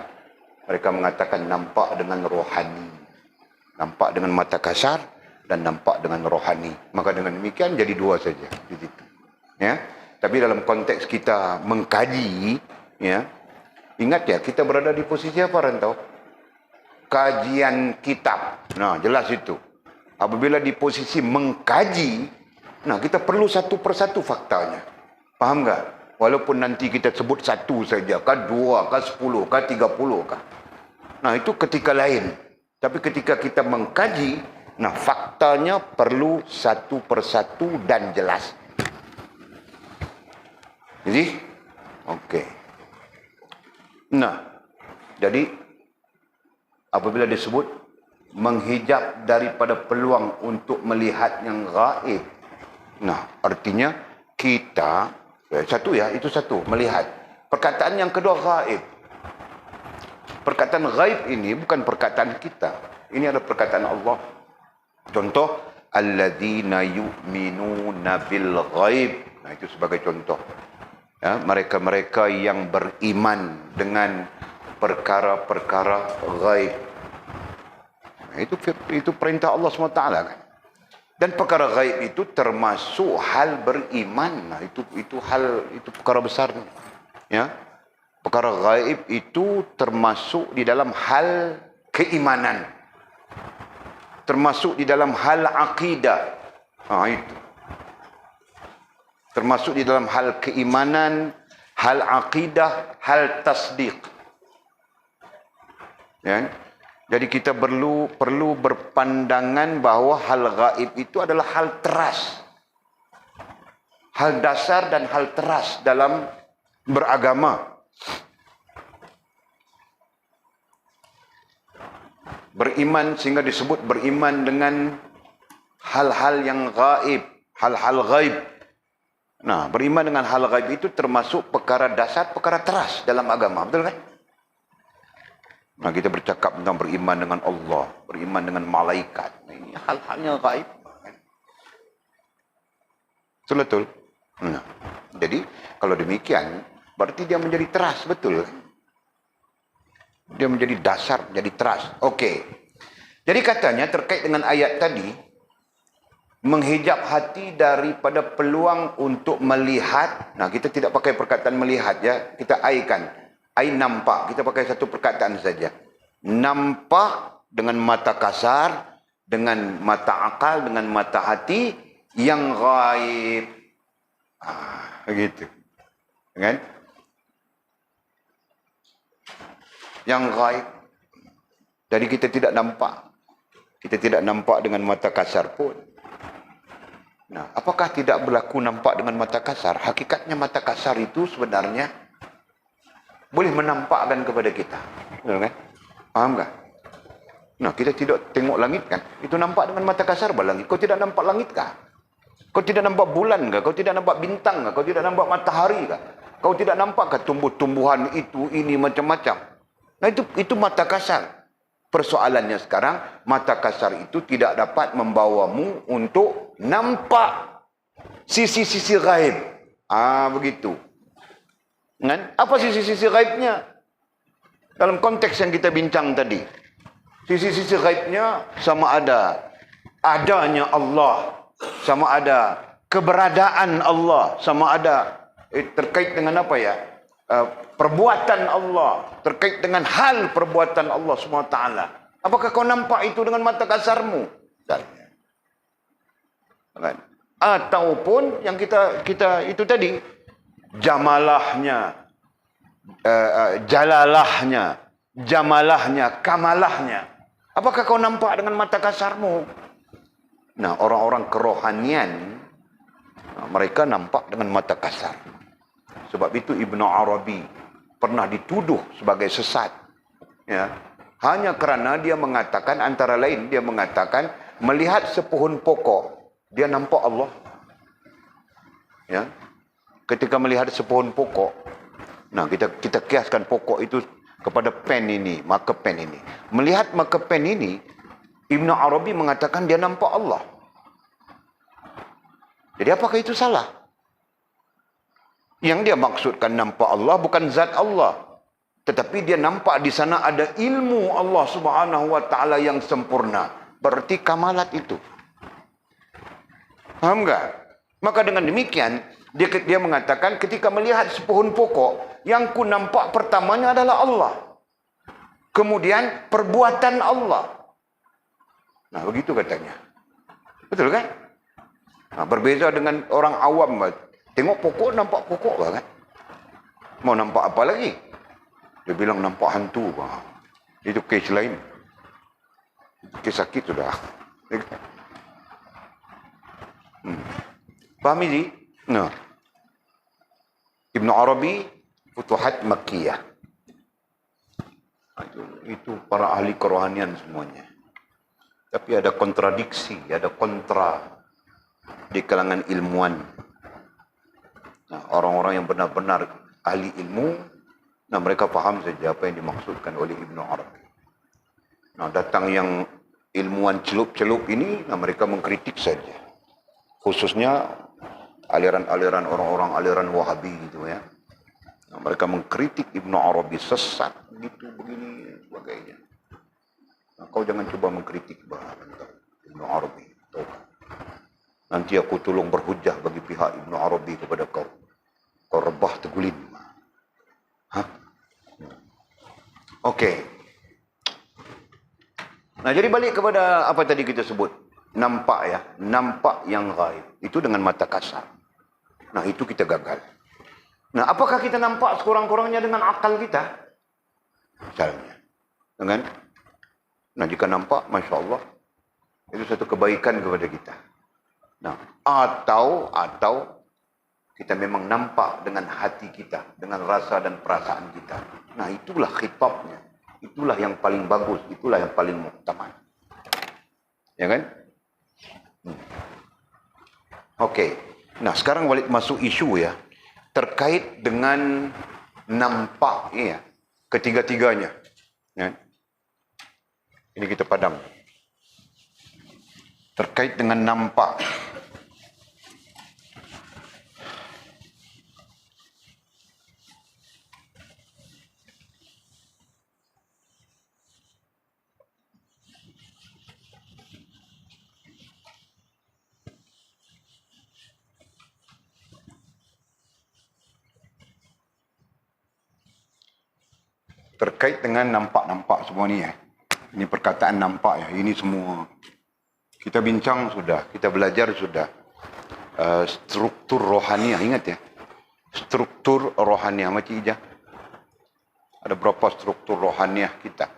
Mereka mengatakan nampak dengan rohani, nampak dengan mata kasar dan nampak dengan rohani. Maka dengan demikian jadi 2 saja di situ. Ya. Tapi dalam konteks kita mengkaji, ya, ingat ya, kita berada di posisi apa, Rantau? Kajian kitab. Nah, jelas itu. Apabila di posisi mengkaji, nah, kita perlu satu persatu faktanya. Faham tak? Walaupun nanti kita sebut 1 saja, kah 2, kah 10, kah 30, kah. Nah, itu ketika lain. Tapi ketika kita mengkaji, nah, faktanya perlu satu persatu dan jelas. Jadi, okey. Nah, jadi apabila disebut menghijab daripada peluang untuk melihat yang gaib, nah, artinya kita satu ya, itu satu, melihat. Perkataan yang kedua gaib. Perkataan gaib ini bukan perkataan kita. Ini adalah perkataan Allah. Contoh, alladzina yu'minuna bil ghaib. Nah, itu sebagai contoh. Ya, mereka-mereka yang beriman dengan perkara-perkara gaib. Nah, itu perintah Allah SWT kan. Dan perkara gaib itu termasuk hal beriman. Nah, itu perkara besar. Ya. Perkara gaib itu termasuk di dalam hal keimanan. Termasuk di dalam hal akidah. Itu. Termasuk di dalam hal keimanan, hal akidah, hal tasdiq. Ya. Jadi kita perlu berpandangan bahawa hal gaib itu adalah hal teras. Hal dasar dan hal teras dalam beragama. Beriman sehingga disebut beriman dengan hal-hal yang gaib, hal-hal gaib. Nah, beriman dengan hal gaib itu termasuk perkara dasar, perkara teras dalam agama, betul kan? Nah, kita bercakap tentang beriman dengan Allah, beriman dengan malaikat. Nah, ini hal-hal yang gaib. Betul. Nah, jadi kalau demikian, berarti dia menjadi teras, betul kan? Dia menjadi dasar, menjadi teras. Okey. Jadi katanya terkait dengan ayat tadi, menghijab hati daripada peluang untuk melihat. Nah, kita tidak pakai perkataan melihat ya, kita aikan. Ai nampak, kita pakai satu perkataan saja. Nampak dengan mata kasar, dengan mata akal, dengan mata hati yang gaib. Begitu. Kan? Yang gaib. Jadi kita tidak nampak. Kita tidak nampak dengan mata kasar pun. Nah, apakah tidak berlaku nampak dengan mata kasar? Hakikatnya mata kasar itu sebenarnya boleh menampakkan kepada kita. Betul kan? Faham tak? Nah, kita tidak tengok langit kan? Itu nampak dengan mata kasar langit. Kau tidak nampak langit kah? Kau tidak nampak bulan kah? Kau tidak nampak bintang kah? Kau tidak nampak matahari kah? Kau tidak nampak kah tumbuh-tumbuhan itu, ini, macam-macam? Nah, itu mata kasar. Persoalannya sekarang, mata kasar itu tidak dapat membawamu untuk nampak sisi-sisi gaib. Begitu. Kan? Apa sisi-sisi gaibnya? Dalam konteks yang kita bincang tadi. Sisi-sisi gaibnya sama ada adanya Allah, sama ada keberadaan Allah, sama ada terkait dengan apa ya? Perbuatan Allah, terkait dengan hal perbuatan Allah SWT. Apakah kau nampak itu dengan mata kasarmu? Ataupun yang kita itu tadi, jamalahnya, jalalahnya, jamalahnya, kamalahnya. Apakah kau nampak dengan mata kasarmu? Nah, orang-orang kerohanian, mereka nampak dengan mata kasar. Sebab itu Ibnu Arabi pernah dituduh sebagai sesat. Ya. Hanya kerana dia mengatakan, antara lain, dia mengatakan, melihat sepohon pokok, dia nampak Allah. Ya. Ketika melihat sepohon pokok, nah kita kiaskan pokok itu kepada pen ini, marker pen ini. Melihat marker pen ini, Ibnu Arabi mengatakan dia nampak Allah. Jadi apakah itu salah? Yang dia maksudkan nampak Allah bukan zat Allah, tetapi dia nampak di sana ada ilmu Allah Subhanahu wa taala yang sempurna. Berarti kamalat itu. Paham enggak? Maka dengan demikian dia mengatakan ketika melihat sepohon pokok, yang ku nampak pertamanya adalah Allah. Kemudian perbuatan Allah. Nah, begitu katanya. Betul kan? Nah, berbeza dengan orang awam. Tengok pokok, nampak pokok kan? Mau nampak apa lagi? Dia bilang nampak hantu. Itu kes lain. Kes sakit sudah. Faham ini? Nah. Ibnu Arabi, Futuhat Makkiyah. Itu para ahli kerohanian semuanya. Tapi ada kontradiksi, ada kontra di kalangan ilmuwan. Nah, orang-orang yang benar-benar ahli ilmu, nah mereka faham saja apa yang dimaksudkan oleh Ibnu Arabi. Nah, datang yang ilmuwan celup-celup ini, nah mereka mengkritik saja. Khususnya aliran-aliran orang-orang aliran Wahabi gitu ya. Nah, mereka mengkritik Ibnu Arabi sesat gitu begini sebagainya. Nah, kau jangan coba mengkritik Ibnu Arabi. Nanti aku tolong berhujah bagi pihak Ibnu Arabi kepada kau. Kau rebah terguling. Okey. Nah, jadi balik kepada apa tadi kita sebut. Nampak ya. Nampak yang gaib. Itu dengan mata kasar. Nah, itu kita gagal. Nah, apakah kita nampak sekurang-kurangnya dengan akal kita? Misalnya. Dengan? Nah, jika nampak, Masya Allah, itu satu kebaikan kepada kita. Nah, atau kita memang nampak dengan hati kita, dengan rasa dan perasaan kita. Nah, itulah khitabnya. Itulah yang paling bagus, itulah yang paling muktamad. Ya kan? Okey. Nah, sekarang balik masuk isu ya. Terkait dengan nampak ya. Ketiga-tiganya. Ya. Ini kita padam. Terkait dengan nampak. terkait dengan nampak-nampak semua ni. Ini perkataan nampak ya. Ini semua kita bincang sudah, kita belajar sudah. Struktur rohaniah, ingat ya. Struktur rohaniah, Makcik Ijah. Ada berapa struktur rohaniah kita?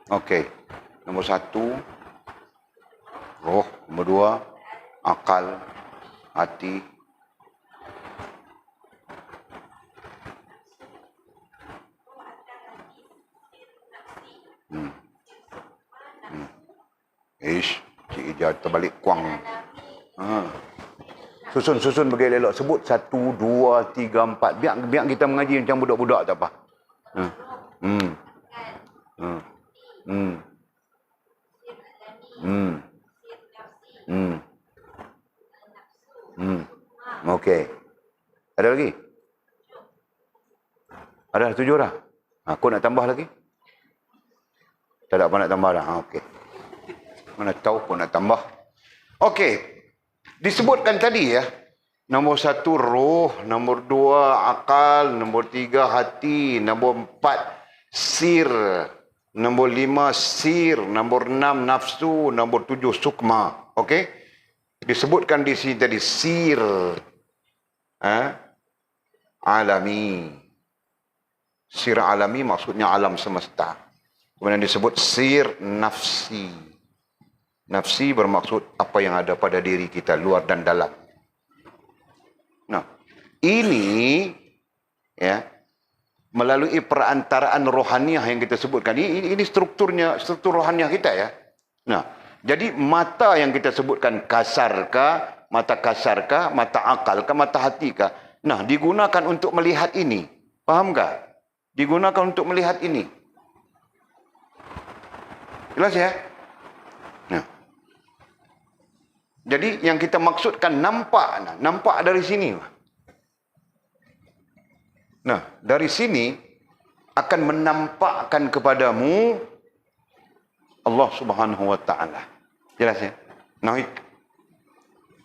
Okey. Nombor 1, roh. Nombor 2, akal, hati. Cik Ijah terbalik kuang. Susun bagi elok. Sebut 1, 2, 3, 4. Biar kita mengaji macam budak-budak tak apa. Okey. Ada lagi? Ada 7 dah. Kau nak tambah lagi? Tak ada apa nak tambah dah. Okey. Mana tahu pun nak tambah. Okey. Disebutkan tadi ya. Nombor 1 roh, nombor 2 akal, nombor 3 hati, nombor 4 sir, nombor 5 sir, nombor 6 nafsu, nombor 7 sukma. Okey? Disebutkan di sini tadi sir. Alami. Sir alami maksudnya alam semesta. Kemudian disebut sir nafsi. Nafsi bermaksud apa yang ada pada diri kita, luar dan dalam. Nah, ini ya melalui perantaraan rohaniah yang kita sebutkan. Ini struktur rohaniah kita ya. Nah, jadi mata yang kita sebutkan kasarkah, mata kasarkah, mata akalkah, mata hatikah. Nah, digunakan untuk melihat ini. Fahamkah? Digunakan untuk melihat ini. Jelas ya? Nah. Jadi yang kita maksudkan nampak dari sini. Nah, dari sini akan menampakkan kepadamu Allah Subhanahu wa taala. Jelas ya? Nah,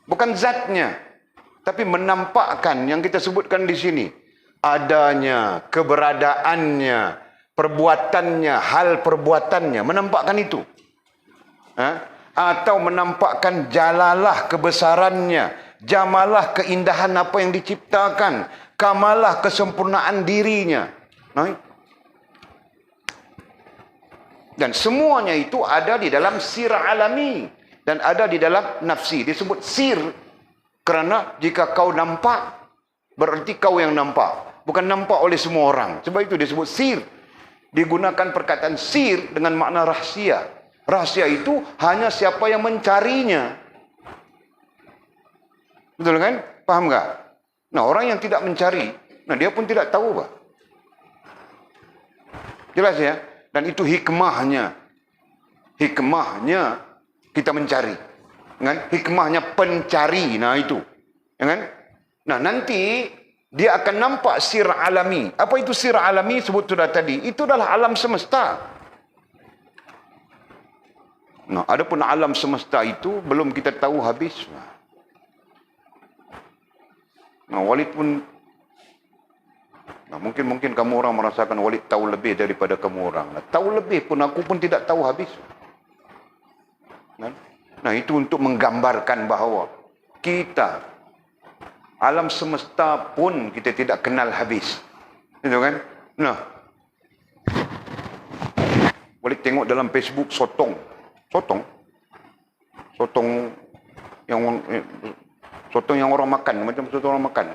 bukan zatnya, tapi menampakkan yang kita sebutkan di sini. Adanya, keberadaannya, perbuatannya, hal perbuatannya, menampakkan itu. Atau menampakkan jalalah kebesarannya, jamalah keindahan apa yang diciptakan, kamalah kesempurnaan dirinya. Dan semuanya itu ada di dalam sir alami dan ada di dalam nafsi. Disebut sir kerana jika kau nampak, berarti kau yang nampak. Bukan nampak oleh semua orang. Sebab itu disebut sir. Digunakan perkataan sir dengan makna rahsia. Rahsia itu hanya siapa yang mencarinya. Betul kan? Faham tak? Nah, orang yang tidak mencari, nah dia pun tidak tahu, Pak. Jelas ya? Dan itu hikmahnya. Hikmahnya kita mencari. Kan? Hikmahnya pencari. Nah, itu. Kan? Nah, nanti dia akan nampak sir alami. Apa itu sir alami? Sebut sudah tadi. Itu adalah alam semesta. Nah, adapun alam semesta itu belum kita tahu habis. Nah, Walid pun mungkin kamu orang merasakan Walid tahu lebih daripada kamu orang. Nah, tahu lebih pun aku pun tidak tahu habis. Nah, itu untuk menggambarkan bahawa kita alam semesta pun kita tidak kenal habis. Itu kan? Nah, boleh tengok dalam Facebook sotong yang orang makan, macam sotong orang makan.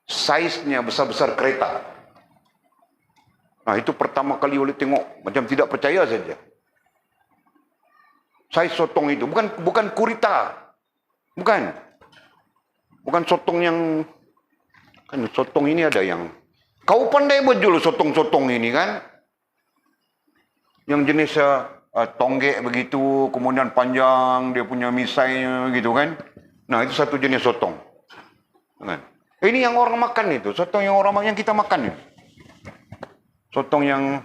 Saiznya besar-besar kereta. Nah, itu pertama kali boleh tengok, macam tidak percaya saja. Saiz sotong itu bukan kurita. Bukan sotong yang, kan sotong ini ada yang, kau pandai berjul sotong-sotong ini kan, yang jenis tonggek begitu, kemudian panjang dia punya misainya gitu kan. Nah, itu satu jenis sotong. Kan? Ini yang orang makan itu, sotong yang yang kita makan itu. Sotong yang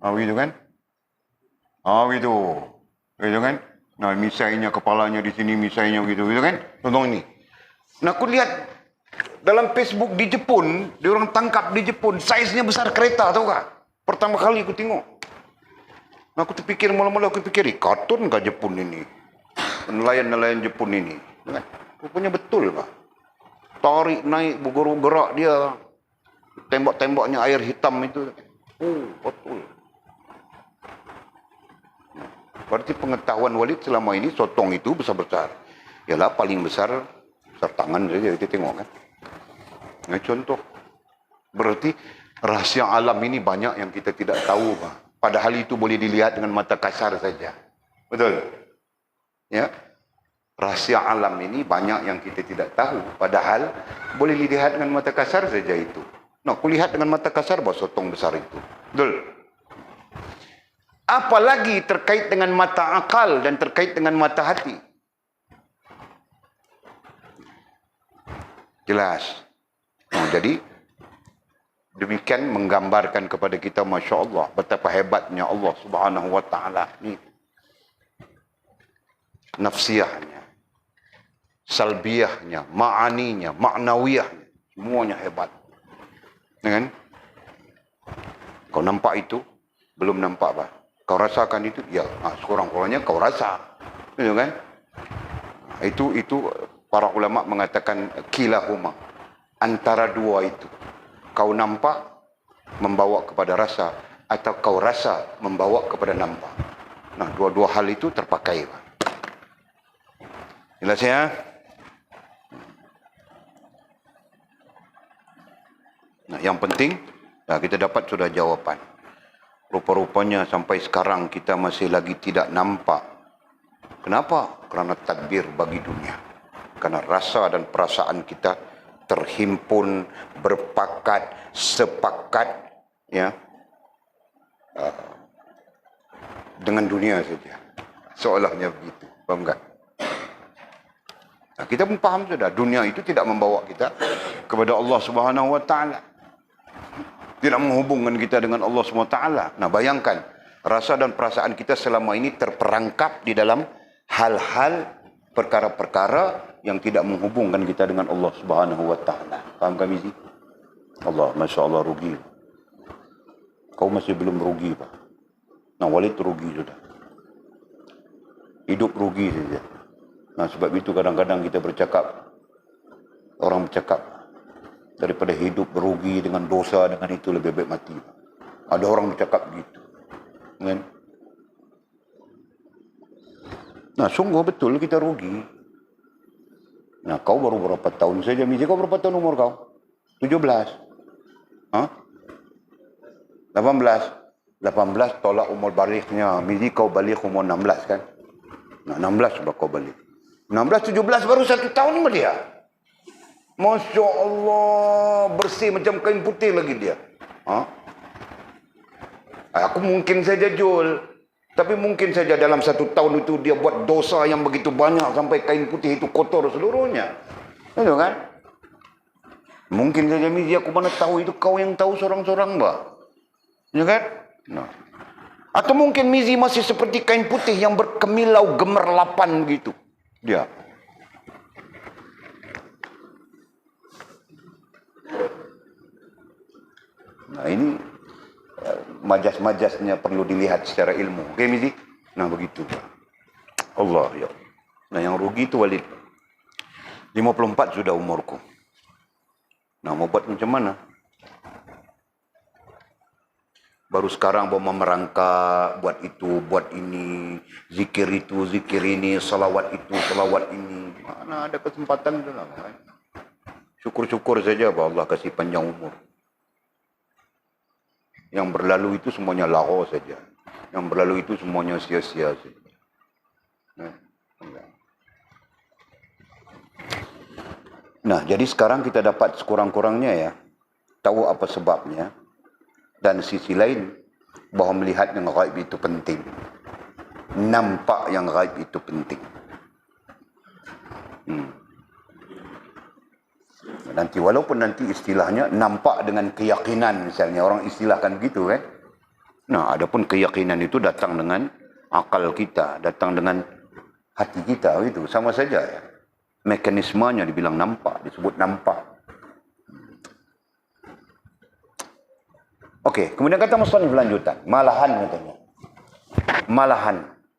gitu kan? Gitu kan? Nah, misainya, kepalanya di sini, misainya gitu kan? Sotong ini. Nah, aku lihat Dalam Facebook di Jepun, diorang tangkap di Jepun, saiznya besar kereta, tahu tak? Pertama kali aku tengok. Aku terfikir, mula-mula aku fikir, kartun kah Jepun ini? Nelayan-nelayan Jepun ini. Rupanya betul pak. Tarik naik, bergerak dia. Tembok-temboknya air hitam itu. Betul. Berarti pengetahuan Walid selama ini, sotong itu besar-besar. Yalah paling besar tangan saja kita tengok kan. Nah, contoh. Berarti rahasia alam ini banyak yang kita tidak tahu pak. Padahal itu boleh dilihat dengan mata kasar saja. Betul? Ya. Rahasia alam ini banyak yang kita tidak tahu. Padahal boleh dilihat dengan mata kasar saja itu. Nah, aku lihat dengan mata kasar bahwa sotong besar itu. Betul? Apalagi terkait dengan mata akal dan terkait dengan mata hati. Jelas. Nah, jadi demikian menggambarkan kepada kita, Masya Allah, betapa hebatnya Allah Subhanahu Wa Taala ini. Nafsiyahnya, salbiyahnya, ma'aninya, maknawiyahnya, semuanya hebat. Kan? Kau nampak itu? Belum nampak bah. Kau rasakan itu? Ya, sekurang-kurangnya kau rasa. Betul kan? Itu para ulama mengatakan kilahuma, antara dua itu. Kau nampak membawa kepada rasa, atau kau rasa membawa kepada nampak. Nah, dua-dua hal itu terpakai. Jelas ya? Nah, yang penting kita dapat sudah jawapan. Rupa-rupanya sampai sekarang kita masih lagi tidak nampak. Kenapa? Karena tadbir bagi dunia. Karena rasa dan perasaan kita terhimpun, berpakat, sepakat ya dengan dunia saja. Seolahnya begitu. Faham tak? Nah, kita pun faham sudah, dunia itu tidak membawa kita kepada Allah Subhanahu Wa Taala. Tidak menghubungkan kita dengan Allah Subhanahu Wa Taala. Nah, bayangkan rasa dan perasaan kita selama ini terperangkap di dalam hal-hal perkara-perkara yang tidak menghubungkan kita dengan Allah Subhanahu Wa Taala. Faham kami sih? Allah, Masya Allah, rugi. Kau masih belum rugi, Pak. Nah, Walid rugi sudah. Hidup rugi saja. Nah, sebab itu kadang-kadang kita bercakap, orang bercakap, daripada hidup berugi dengan dosa, dengan itu lebih baik mati. Ada orang bercakap begitu. Kan? Nah, sungguh betul kita rugi. Nah, kau baru berapa tahun saja, Mizi? Kau berapa tahun umur kau? 17. Hah? 18. 18 tolak umur balighnya. Mizi kau balik umur 16 kan? Nah, 16 sudah kau balik. 16, 17 baru 1 tahun sama dia. Masya Allah, bersih macam kain putih lagi dia. Ha? Aku mungkin saja Jul. Tapi mungkin saja dalam 1 tahun itu dia buat dosa yang begitu banyak sampai kain putih itu kotor seluruhnya. Betul kan? Mungkin saja Mizi, aku mana tahu itu kau yang tahu sorang-sorang bah. Ya kan? Nah. Atau mungkin Mizi masih seperti kain putih yang berkemilau gemerlapan begitu. Dia. Nah, ini majas-majasnya perlu dilihat secara ilmu. Oke, Mizi? Nah, begitu. Allah, ya. Nah, yang rugi itu Walid. 54 sudah umurku. Nah, mau buat macam mana? Baru sekarang mau merangkak, buat itu, buat ini, zikir itu, zikir ini, salawat itu, salawat ini. Mana ada kesempatan dalam. Syukur-syukur saja bahwa Allah kasih panjang umur. Yang berlalu itu semuanya lahu saja. Yang berlalu itu semuanya sia-sia saja. Nah, jadi sekarang kita dapat sekurang-kurangnya ya, tahu apa sebabnya. Dan sisi lain, bahwa melihat yang gaib itu penting. Nampak yang gaib itu penting. Nanti walaupun nanti istilahnya nampak dengan keyakinan, misalnya orang istilahkan begitu kan. Nah, adapun keyakinan itu datang dengan akal kita, datang dengan hati kita, itu sama saja ya. Mekanismenya dibilang nampak, disebut nampak. Okey, kemudian kata musannif lanjutan. Malahan katanya. Malahan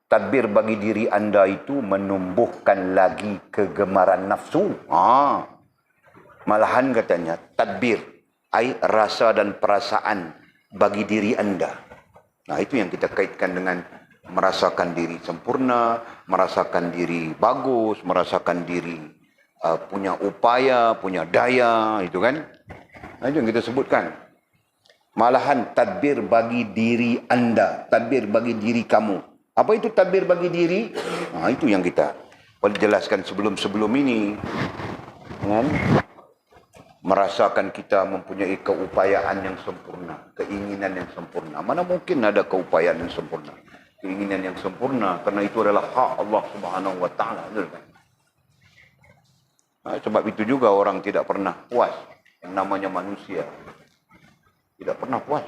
tadbir bagi diri anda itu menumbuhkan lagi kegemaran nafsu. Malahan katanya tadbir, ai rasa dan perasaan bagi diri anda. Nah, itu yang kita kaitkan dengan merasakan diri sempurna, merasakan diri bagus, merasakan diri punya upaya, punya daya, itu kan. Nah, itu yang kita sebutkan. Malahan tadbir bagi diri anda, tadbir bagi diri kamu. Apa itu tadbir bagi diri? Nah, itu yang kita jelaskan sebelum ini. Kan? Merasakan kita mempunyai keupayaan yang sempurna, keinginan yang sempurna. Mana mungkin ada keupayaan yang sempurna, keinginan yang sempurna, karena itu adalah hak Allah Subhanahu wa taala. Nah, sebab itu juga orang tidak pernah puas, yang namanya manusia. Tidak pernah puas.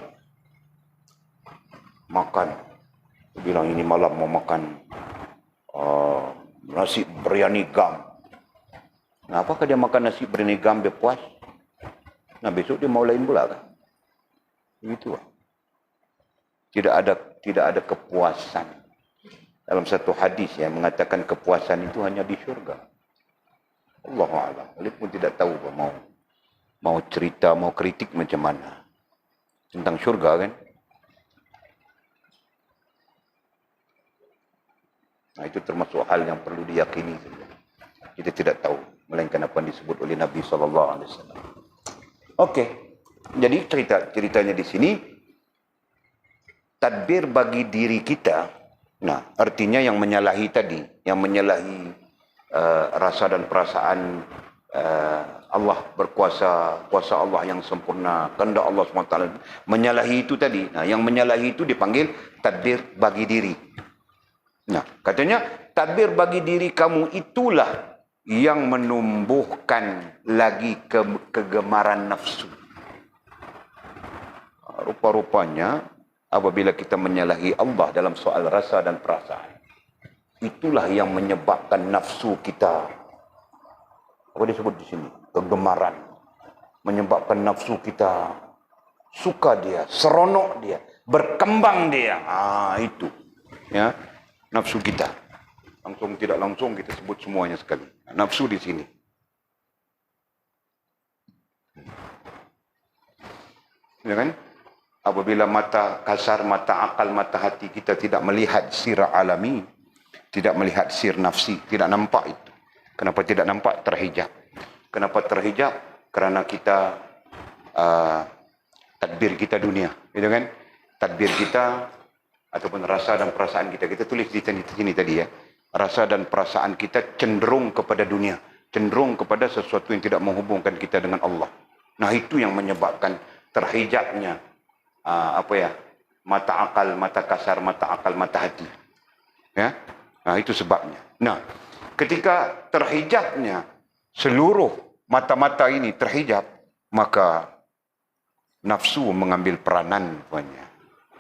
Makan. Dia bilang ini malam mau makan nasi biryani gam. Nah, apakah dia makan nasi biryani gam dia puas? Nah, besok dia mau lain pula kan? Begitu lah. Tidak ada kepuasan. Dalam satu hadis yang mengatakan kepuasan itu hanya di syurga. Allahu a'lam. Dia pun tidak tahu mau cerita, mau kritik macam mana tentang syurga kan? Nah, itu termasuk hal yang perlu diyakini saja. Kita tidak tahu, melainkan apa yang disebut oleh Nabi SAW. Okey, jadi ceritanya di sini, tadbir bagi diri kita, nah artinya yang menyalahi tadi, yang menyalahi rasa dan perasaan Allah berkuasa, kuasa Allah yang sempurna, kehendak Allah SWT, menyalahi itu tadi. Nah, yang menyalahi itu dipanggil tadbir bagi diri. Nah, katanya tadbir bagi diri kamu itulah yang menumbuhkan lagi kegemaran nafsu. Rupa-rupanya apabila kita menyalahi Allah dalam soal rasa dan perasaan, itulah yang menyebabkan nafsu kita, apa disebut di sini, kegemaran, menyebabkan nafsu kita suka dia, seronok dia, berkembang dia. Itu ya, nafsu kita. Langsung tidak langsung kita sebut semuanya sekali. Nafsu di sini. Ya kan? Apabila mata kasar, mata akal, mata hati kita tidak melihat sir alami, tidak melihat sir nafsi, tidak nampak itu. Kenapa tidak nampak? Terhijab. Kenapa terhijab? Kerana kita tadbir kita dunia, gitu kan? Tadbir kita ataupun rasa dan perasaan kita. Kita tulis di sini tadi ya. Rasa dan perasaan kita cenderung kepada dunia, cenderung kepada sesuatu yang tidak menghubungkan kita dengan Allah. Nah, itu yang menyebabkan terhijabnya mata akal, mata kasar, mata akal, mata hati. Ya, nah itu sebabnya. Nah, ketika terhijabnya seluruh mata-mata ini terhijab, maka nafsu mengambil peranan,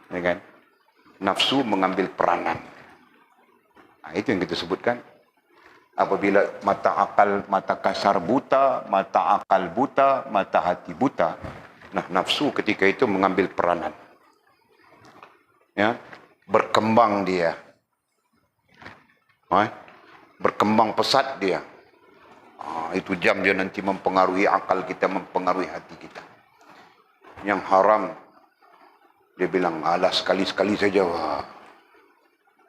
ya kan? Nafsu mengambil peranan. Nah, itu yang kita sebutkan. Apabila mata akal, mata kasar buta, mata akal buta, mata hati buta, nah nafsu ketika itu mengambil peranan. Ya, berkembang dia. Berkembang pesat dia. Itu jam dia nanti mempengaruhi akal kita, mempengaruhi hati kita. Yang haram, dia bilang, alah sekali-sekali saja.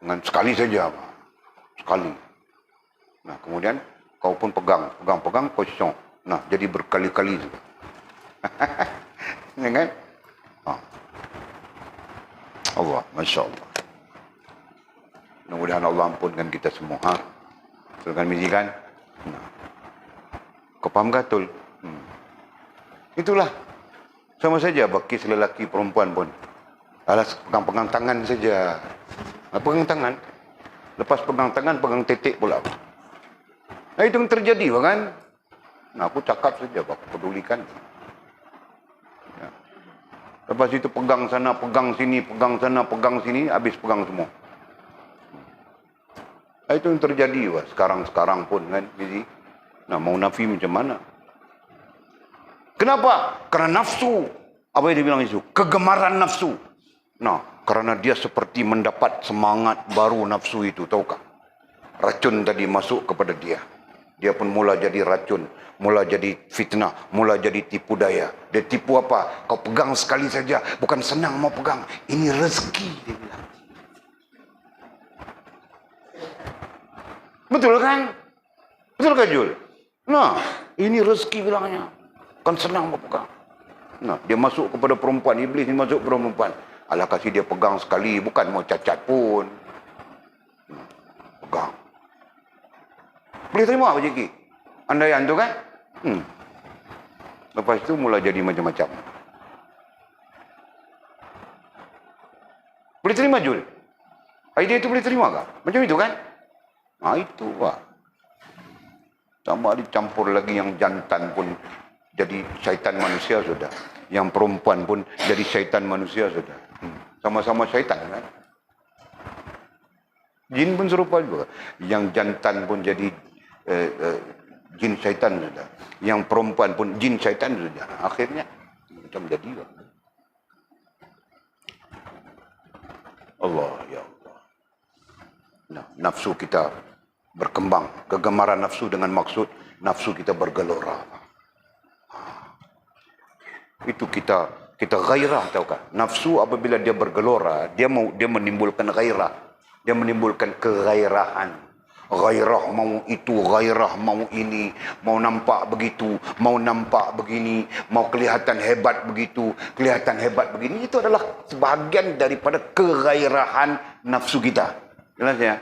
Dengan sekali saja. Sekali. Nah, kemudian kau pun pegang, kosong. Nah, jadi berkali-kali juga. Ya kan? Allah, Masya Allah. Mudah-mudahan Allah ampunkan kita semua. Silakan mijikan. Nah. Kau faham gatul? Itulah. Sama saja bagi lelaki perempuan pun. Alas pegang-pegang tangan saja. Pegang tangan. Lepas pegang tangan, pegang titik pula. Nah, itu yang terjadi, kan? Nah, aku cakap saja, aku pedulikan. Ya. Lepas itu pegang sana, pegang sini, pegang sana, pegang sini, habis pegang semua. Nah, itu yang terjadi, sekarang pun, kan? Jadi, nah, mau nafi macam mana? Kenapa? Karena nafsu. Apa yang dia bilang itu? Kegemaran nafsu. Nah, karena dia seperti mendapat semangat baru nafsu itu, tahukah? Racun tadi masuk kepada dia. Dia pun mula jadi racun, mula jadi fitnah, mula jadi tipu daya. Dia tipu apa? Kau pegang sekali saja, bukan senang mau pegang. Ini rezeki, dia bilang. Betul kan? Betul kan, Jul? Nah, ini rezeki bilangnya. Kan senang mau pegang. Nah, dia masuk kepada perempuan. Iblis ni masuk kepada perempuan. Alah, kasih dia pegang sekali. Bukan mau cacat pun. Pegang. Boleh terima apa Ciki? Andaian tu kan? Lepas tu mula jadi macam-macam. Boleh terima, Jul? Idea itu boleh terima kah? Macam itu kan? Itu lah. Tambah dicampur lagi yang jantan pun jadi syaitan manusia sudah. Yang perempuan pun jadi syaitan manusia sudah. Sama-sama syaitan kan? Jin pun serupa juga. Yang jantan pun jadi jin syaitan sudah. Yang perempuan pun jin syaitan sudah. Akhirnya macam jadi lah. Allah, ya Allah. Nah, nafsu kita berkembang. Kegemaran nafsu dengan maksud nafsu kita bergelora. Itu kita gairah, tahukah? Nafsu apabila dia bergelora, dia menimbulkan gairah. Dia menimbulkan kegairahan. Gairah mau itu, gairah mau ini, mau nampak begitu, mau nampak begini, mau kelihatan hebat begitu, kelihatan hebat begini. Itu adalah sebahagian daripada kegairahan nafsu kita. Jelas ya?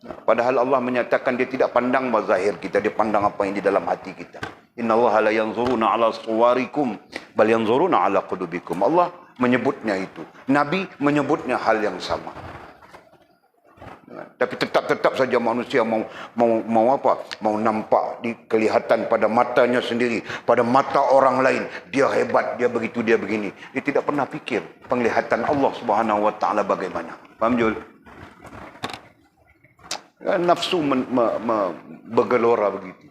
Padahal Allah menyatakan dia tidak pandang mazahir kita, dia pandang apa yang di dalam hati kita. Innallaha la yanzuruna ala suwarikum bal yanzuruna ala qulubikum. Allah menyebutnya itu. Nabi menyebutnya hal yang sama. Tapi tetap saja manusia mau apa? Mau nampak kelihatan pada matanya sendiri, pada mata orang lain. Dia hebat, dia begitu, dia begini. Dia tidak pernah fikir penglihatan Allah Subhanahu wa taala bagaimana. Faham, Jul? Nafsu bergelora begitu.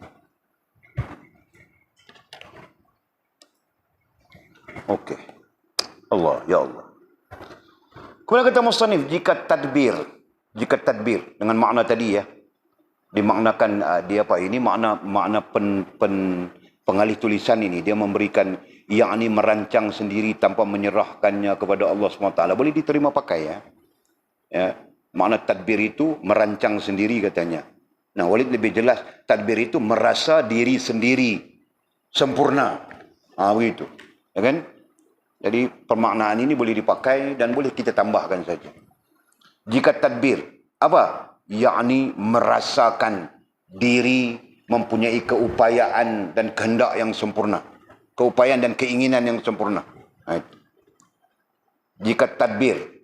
Okey. Allah, ya Allah. Kemudian kata musannif, jika tadbir dengan makna tadi ya, dimaknakan dia apa ini makna pengalih tulisan ini, dia memberikan yakni merancang sendiri tanpa menyerahkannya kepada Allah SWT. Boleh diterima pakai ya. Ya. Makna tadbir itu merancang sendiri katanya. Nah, Walid lebih jelas, tadbir itu merasa diri sendiri sempurna. Begitu. Ya kan? Jadi permaknaan ini boleh dipakai dan boleh kita tambahkan saja. Jika tadbir, apa? Yakni merasakan diri mempunyai keupayaan dan kehendak yang sempurna. Keupayaan dan keinginan yang sempurna. Jika tadbir,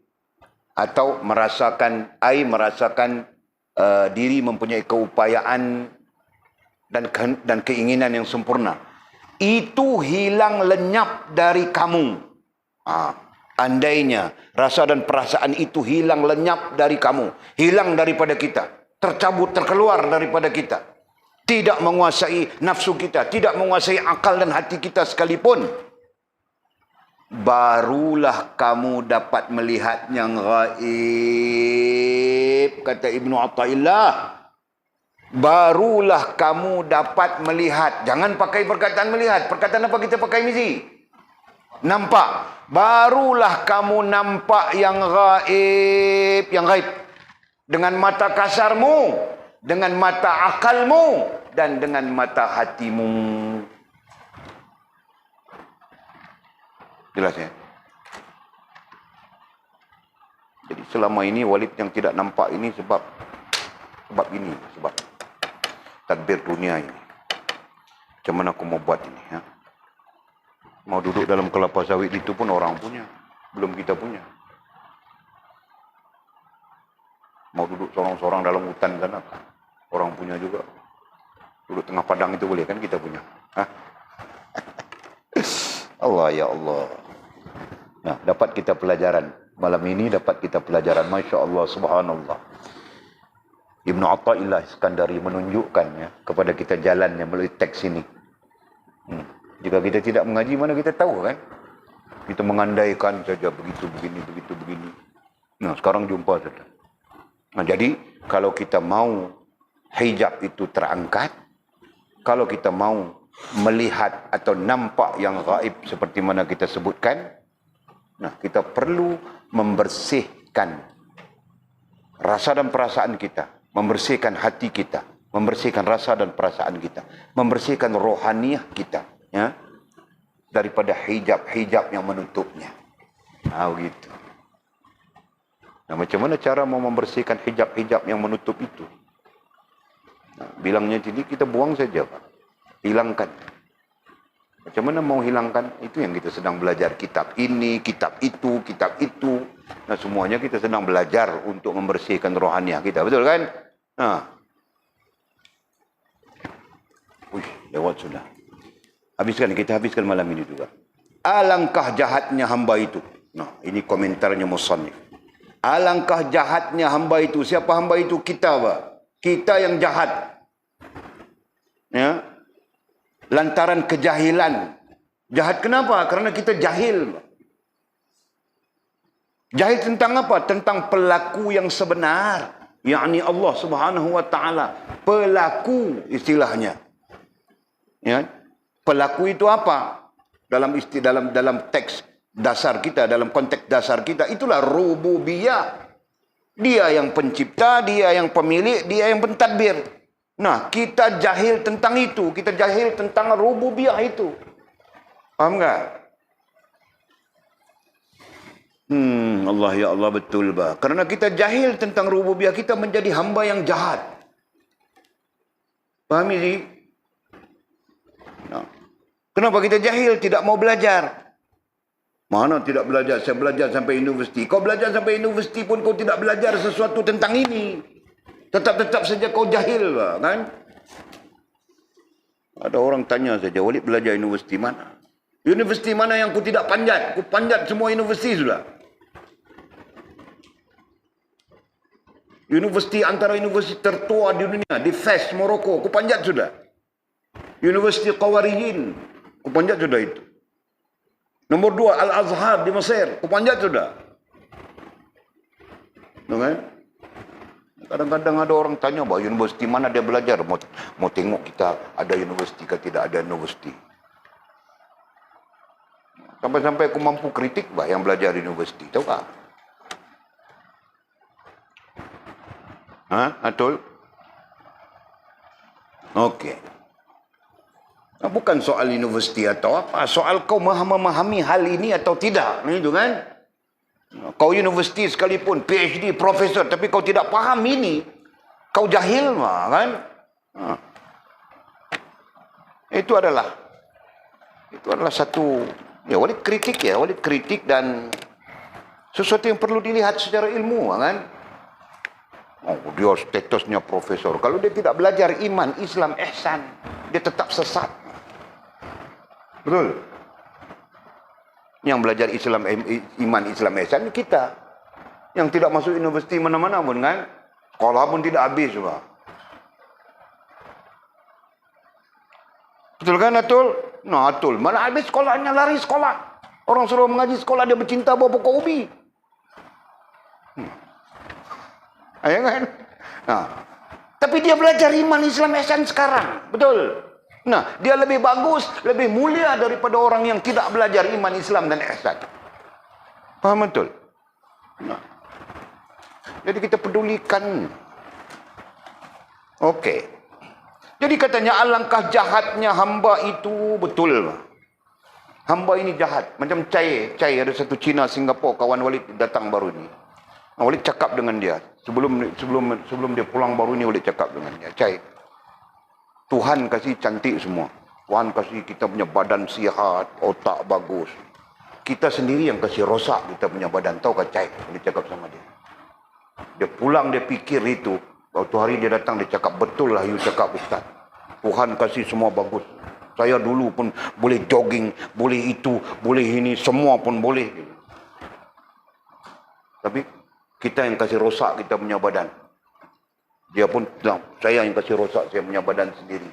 atau merasakan diri mempunyai keupayaan dan keinginan yang sempurna, itu hilang lenyap dari kamu. Andainya rasa dan perasaan itu hilang lenyap dari kamu, hilang daripada kita, tercabut, terkeluar daripada kita, tidak menguasai nafsu kita, tidak menguasai akal dan hati kita sekalipun, barulah kamu dapat melihat yang gaib, kata Ibnu Athaillah. Barulah kamu dapat melihat. Jangan pakai perkataan melihat. Perkataan apa kita pakai misi? Nampak. Barulah kamu nampak yang gaib, dengan mata kasarmu, dengan mata akalmu, dan dengan mata hatimu. Jelas ya? Jadi selama ini Walid yang tidak nampak ini sebab tadbir dunia ini. Macam mana aku mau buat ini ya? Mau duduk dalam kelapa sawit itu pun orang punya, belum kita punya. Mau duduk sorang-sorang dalam hutan sana, orang punya juga. Duduk tengah padang itu boleh kan, kita punya. Allah, ya Allah. Nah, dapat kita pelajaran. Malam ini dapat kita pelajaran. Masya Allah, subhanallah. Ibnu Athaillah Iskandari menunjukkan ya, kepada kita jalannya melalui teks ini. Jika kita tidak mengaji, mana kita tahu kan? Kita mengandaikan saja begitu, begini. Nah, sekarang jumpa saja. Nah, jadi kalau kita mau hijab itu terangkat, kalau kita mau melihat atau nampak yang gaib seperti mana kita sebutkan, nah, kita perlu membersihkan rasa dan perasaan kita, membersihkan hati kita, membersihkan rasa dan perasaan kita, membersihkan rohaniah kita, ya, daripada hijab-hijab yang menutupnya. Nah, begitu. Nah, macam mana cara mau membersihkan hijab-hijab yang menutup itu? Nah, bilangnya jadi kita buang saja, Pak. Hilangkan. Macam mana mau hilangkan? Itu yang kita sedang belajar. Kitab ini, kitab itu, kitab itu. Nah, semuanya kita sedang belajar untuk membersihkan rohaniah kita. Betul kan? Nah. Wih, lewat sudah. Kita habiskan malam ini juga. Alangkah jahatnya hamba itu. Nah, ini komentarnya musannif. Alangkah jahatnya hamba itu. Siapa hamba itu? Kita, Pak. Kita yang jahat. Ya. Lantaran kejahilan. Jahat kenapa? Karena kita jahil. Jahil tentang apa? Tentang pelaku yang sebenar. Yakni Allah Subhanahu wa taala. Pelaku istilahnya. Ya. Pelaku itu apa? Dalam teks dasar kita, dalam konteks dasar kita, itulah rububiyah. Dia yang pencipta, dia yang pemilik, dia yang pentadbir. Nah, kita jahil tentang itu. Kita jahil tentang rububiyah itu. Paham tak? Allah ya Allah, betul, bah. Karena kita jahil tentang rububiyah, kita menjadi hamba yang jahat. Paham ini? Nah. Kenapa kita jahil? Tidak mau belajar. Mana tidak belajar? Saya belajar sampai universiti. Kau belajar sampai universiti pun kau tidak belajar sesuatu tentang ini. Tetap saja kau jahil, kan? Ada orang tanya saja, Walid belajar universiti mana? Universiti mana yang kau tidak panjat? Kau panjat semua universiti sudah. Universiti antara universiti tertua di dunia, di Fes, Morocco, kau panjat sudah. Universiti Qawariyin, kau panjat sudah itu. Nombor 2, Al-Azhar di Mesir. Kau panjat sudah. Kan? Kadang-kadang ada orang tanya, bahawa universiti mana dia belajar. Mau tengok kita ada universiti ke tidak ada universiti. Sampai-sampai aku mampu kritik bah yang belajar di universiti. Tahu tak? Betul? Okey. Bukan soal universiti atau apa. Soal kau memahami hal ini atau tidak. Itu kan. Kau universiti sekalipun, PhD, profesor. Tapi kau tidak faham ini. Kau jahil kan. Itu adalah satu. Ya, Walid kritik ya. Walid kritik dan sesuatu yang perlu dilihat secara ilmu kan. Oh, dia statusnya profesor. Kalau dia tidak belajar iman, Islam, ihsan, dia tetap sesat. Betul. Yang belajar Islam, iman, Islam, ihsan kita. Yang tidak masuk universiti mana-mana pun kan. Sekolah pun tidak habis. Bah. Betul kan, Atul? Nah, Atul. Mana habis sekolahnya, lari sekolah. Orang suruh mengaji sekolah, dia bercinta bawa pokok ubi. Ya kan? Nah. Tapi dia belajar iman, Islam, ihsan sekarang. Betul. Nah, dia lebih bagus, lebih mulia daripada orang yang tidak belajar iman, Islam dan ihsan. Paham betul? Nah. Jadi kita pedulikan. Okey. Jadi katanya alangkah jahatnya hamba itu, betul. Hamba ini jahat. Macam Cai ada satu Cina Singapura, kawan Walid datang baru ni. Walid cakap dengan dia. Sebelum dia pulang baru ni, Walid cakap dengan dia. Cai, Tuhan kasih cantik semua. Tuhan kasih kita punya badan sihat, otak bagus. Kita sendiri yang kasih rosak kita punya badan. Tahu kan Cai? Dia cakap sama dia. Dia pulang, dia fikir itu. Waktu hari dia datang, dia cakap, betul lah you cakap Ustaz. Tuhan kasih semua bagus. Saya dulu pun boleh jogging, boleh itu, boleh ini, semua pun boleh. Tapi kita yang kasih rosak kita punya badan. Dia pun bilang, saya yang kasih rosak saya punya badan sendiri.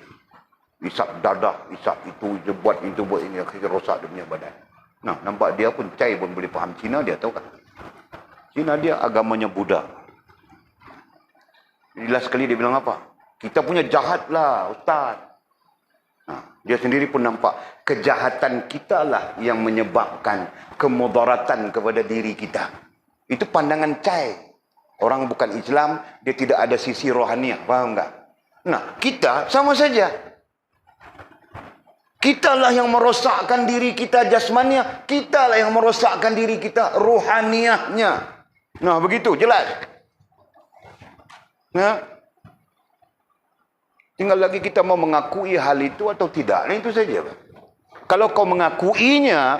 Isap dadah, isap itu buat ini, kasih rosak dia punya badan. Nah, nampak dia pun Cai pun boleh faham Cina, dia tahu kan? Cina dia agamanya Buddha. Jelas sekali dia bilang apa? Kita punya jahat lah, Ustaz. Nah, dia sendiri pun nampak kejahatan kita lah yang menyebabkan kemudaratan kepada diri kita. Itu pandangan Cai. Orang bukan Islam, dia tidak ada sisi rohaniah. Faham tak? Nah, kita sama saja. Kitalah yang merosakkan diri kita jasmaniah. Kitalah yang merosakkan diri kita rohaniahnya. Nah, begitu. Jelas. Nah, tinggal lagi kita mau mengakui hal itu atau tidak. Nah, itu saja. Kalau kau mengakuinya,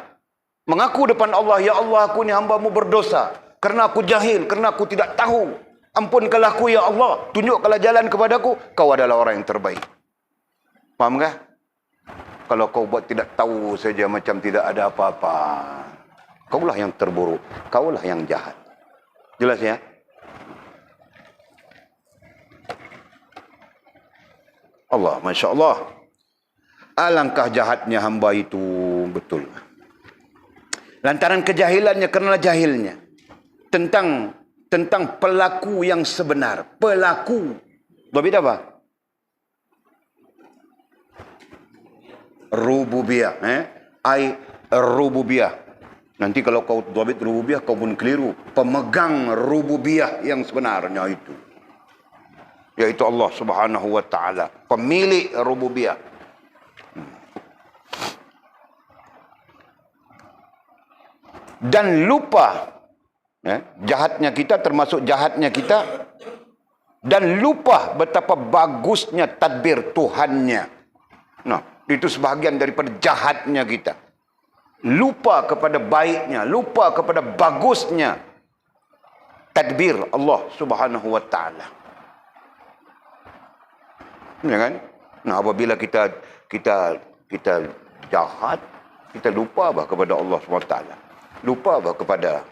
mengaku depan Allah, ya Allah, aku ni hamba-Mu berdosa. Kerana aku jahil, kerana aku tidak tahu. Ampunkanlah aku, ya Allah. Tunjukkanlah jalan kepadaku. Kau adalah orang yang terbaik. Faham kah? Kalau kau buat tidak tahu saja macam tidak ada apa-apa. Kaulah yang terburuk. Kaulah yang jahat. Jelas ya? Allah, Masya Allah. Alangkah jahatnya hamba itu. Betul. Lantaran kejahilannya, kerana jahilnya. Tentang pelaku yang sebenar. Pelaku. Dhabit apa? Rububiyah. Rububiyah. Nanti kalau kau dhabit rububiyah, kau pun keliru. Pemegang rububiyah yang sebenarnya itu. Yaitu Allah Subhanahu wa ta'ala. Pemilik rububiyah. Dan lupa. Jahatnya kita termasuk jahatnya kita. Dan lupa betapa bagusnya tadbir Tuhannya. Nah, itu sebahagian daripada jahatnya kita. Lupa kepada baiknya, lupa kepada bagusnya tadbir Allah Subhanahu wa ta'ala. Ya kan? Nah, apabila kita jahat, kita lupa bah kepada Allah Subhanahu wa ta'ala. Lupa bah kepada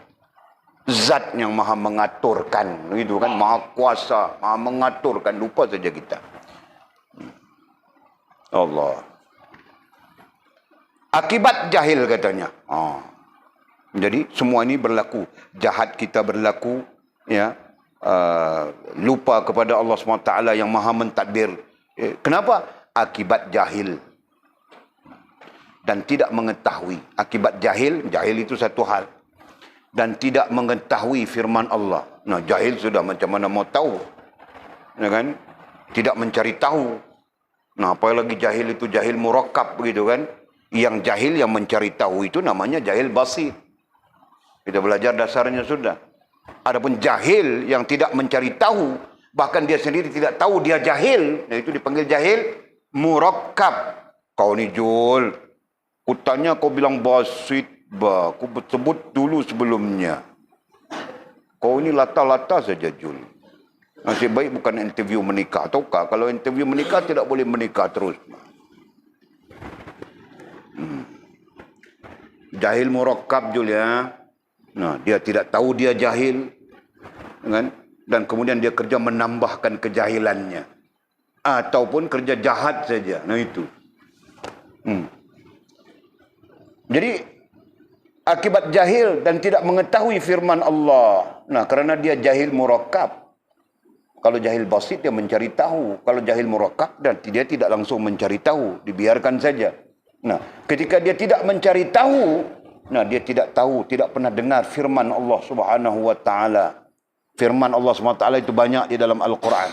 Zat yang maha mengaturkan, gitu kan, maha kuasa, maha mengaturkan, lupa saja kita. Allah. Akibat jahil katanya. Jadi semua ini berlaku. Jahat kita berlaku, ya. Lupa kepada Allah SWT yang maha mentadbir. Kenapa? Akibat jahil. Dan tidak mengetahui. Akibat jahil, jahil itu satu hal. Dan tidak mengetahui firman Allah. Nah, jahil sudah macam mana mau tahu. Ya kan? Tidak mencari tahu. Nah, apalagi jahil itu jahil murakkab begitu kan? Yang jahil yang mencari tahu itu namanya jahil basit. Kita belajar dasarnya sudah. Adapun jahil yang tidak mencari tahu, bahkan dia sendiri tidak tahu dia jahil, nah itu dipanggil jahil murakkab. Kau ni Jul, kutanya kau bilang basit. Aku sebut dulu sebelumnya. Kau ini lata-lata saja, Jul. Nasib baik bukan interview menikah. Tahukah, kalau interview menikah tidak boleh menikah terus. Jahil murakkab, Jul, ya. Nah, dia tidak tahu dia jahil. Kan? Dan kemudian dia kerja menambahkan kejahilannya. Ataupun kerja jahat saja. Nah, itu. Jadi, akibat jahil dan tidak mengetahui firman Allah. Nah, kerana dia jahil murakkab. Kalau jahil basit, dia mencari tahu. Kalau jahil murakkab, dan dia tidak langsung mencari tahu. Dibiarkan saja. Nah, ketika dia tidak mencari tahu, nah, dia tidak tahu, tidak pernah dengar firman Allah Subhanahu wa ta'ala. Firman Allah Subhanahu wa ta'ala itu banyak di dalam Al-Quran.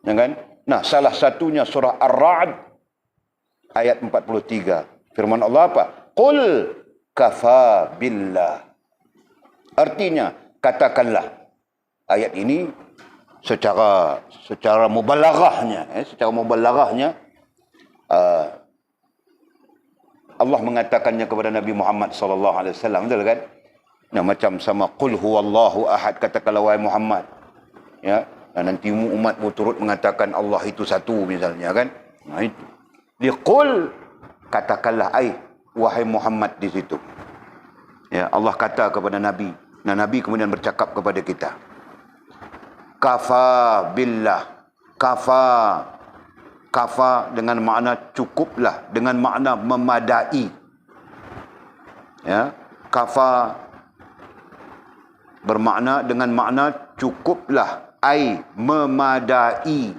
Ya kan? Nah, salah satunya surah Ar-Ra'd ayat 43. Firman Allah apa? Qul kafa billah. Artinya, katakanlah. Ayat ini secara mubalaghahnya, Allah mengatakannya kepada Nabi Muhammad sallallahu alaihi wasallam, betul kan? Nah, macam sama qul huwallahu ahad, katakanlah wahai Muhammad. Ya, dan nanti umat turut mengatakan Allah itu satu misalnya kan? Nah, itu. Di qul, katakanlah wahai Muhammad di situ. Ya, Allah kata kepada Nabi. Nah, Nabi kemudian bercakap kepada kita. Kafa billah. Kafa dengan makna cukuplah, dengan makna memadai. Ya, kafa bermakna dengan makna cukuplah, ai memadai.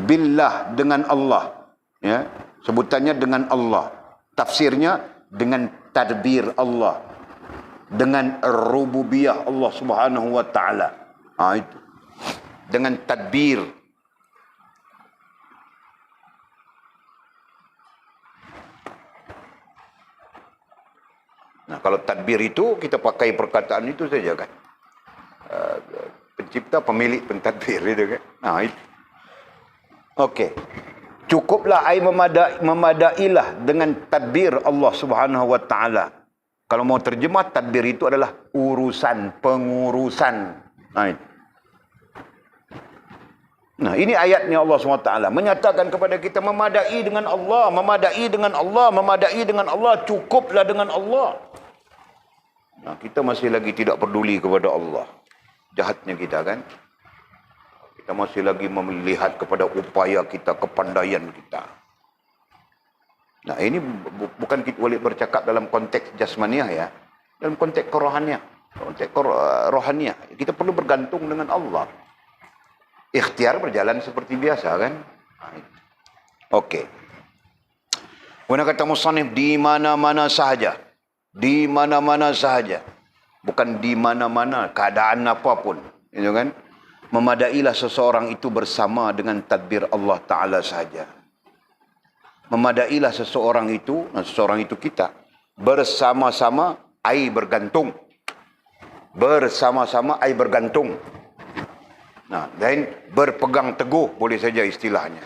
Billah dengan Allah. Ya, sebutannya dengan Allah. Tafsirnya dengan tadbir Allah. Dengan rububiyah Allah Subhanahu wa taala. Itu. Dengan tadbir. Nah, kalau tadbir itu kita pakai perkataan itu saja kan. Pencipta, pemilik, pentadbir itu kan. Nah, itu. Okey. Cukuplah ai memadailah dengan tadbir Allah Subhanahu wa taala. Kalau mau terjemah, tadbir itu adalah urusan, pengurusan. Nah, ini ayatnya Allah SWT menyatakan kepada kita memadai dengan Allah, memadai dengan Allah, memadai dengan Allah, cukuplah dengan Allah. Nah, kita masih lagi tidak peduli kepada Allah. Jahatnya kita kan. Kita masih lagi melihat kepada upaya kita, kepandaian kita. Nah, ini bukan kita boleh bercakap dalam konteks jasmaniah ya. Dalam konteks rohaniah. Konteks rohaniah. Kita perlu bergantung dengan Allah. Ikhtiar berjalan seperti biasa kan. Okey. Kemudian kata musannif, di mana-mana sahaja. Di mana-mana sahaja. Bukan di mana-mana, keadaan apapun. Itu kan. Memadailah seseorang itu bersama dengan tadbir Allah Ta'ala sahaja. Memadailah seseorang itu, seseorang itu kita. Bersama-sama, ai bergantung. Bersama-sama, ai bergantung. Nah, dan berpegang teguh boleh saja istilahnya.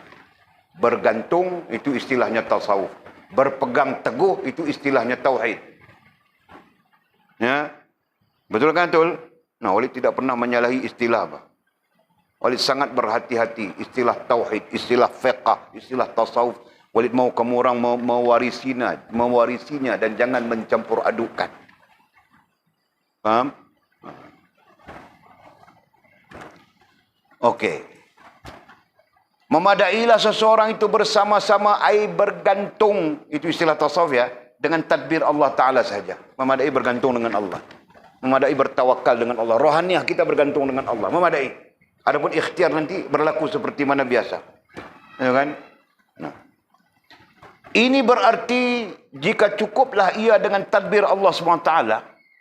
Bergantung itu istilahnya tasawuf. Berpegang teguh itu istilahnya tauhid. Ya. Betul kan betul? Nah, Walid tidak pernah menyalahi istilah apa. Walid sangat berhati-hati istilah tauhid, istilah fiqh, istilah tasawuf. Walid mau kamu orang mewarisinya dan jangan mencampur adukan. Faham? Okey. Memadailah seseorang itu bersama-sama ai bergantung. Itu istilah tasawuf ya. Dengan tadbir Allah Ta'ala saja. Memadai bergantung dengan Allah. Memadai bertawakal dengan Allah. Rohaniah kita bergantung dengan Allah. Memadai. Adapun ikhtiar nanti berlaku seperti mana biasa. Ya kan? Nah. Ini berarti jika cukuplah ia dengan tadbir Allah SWT.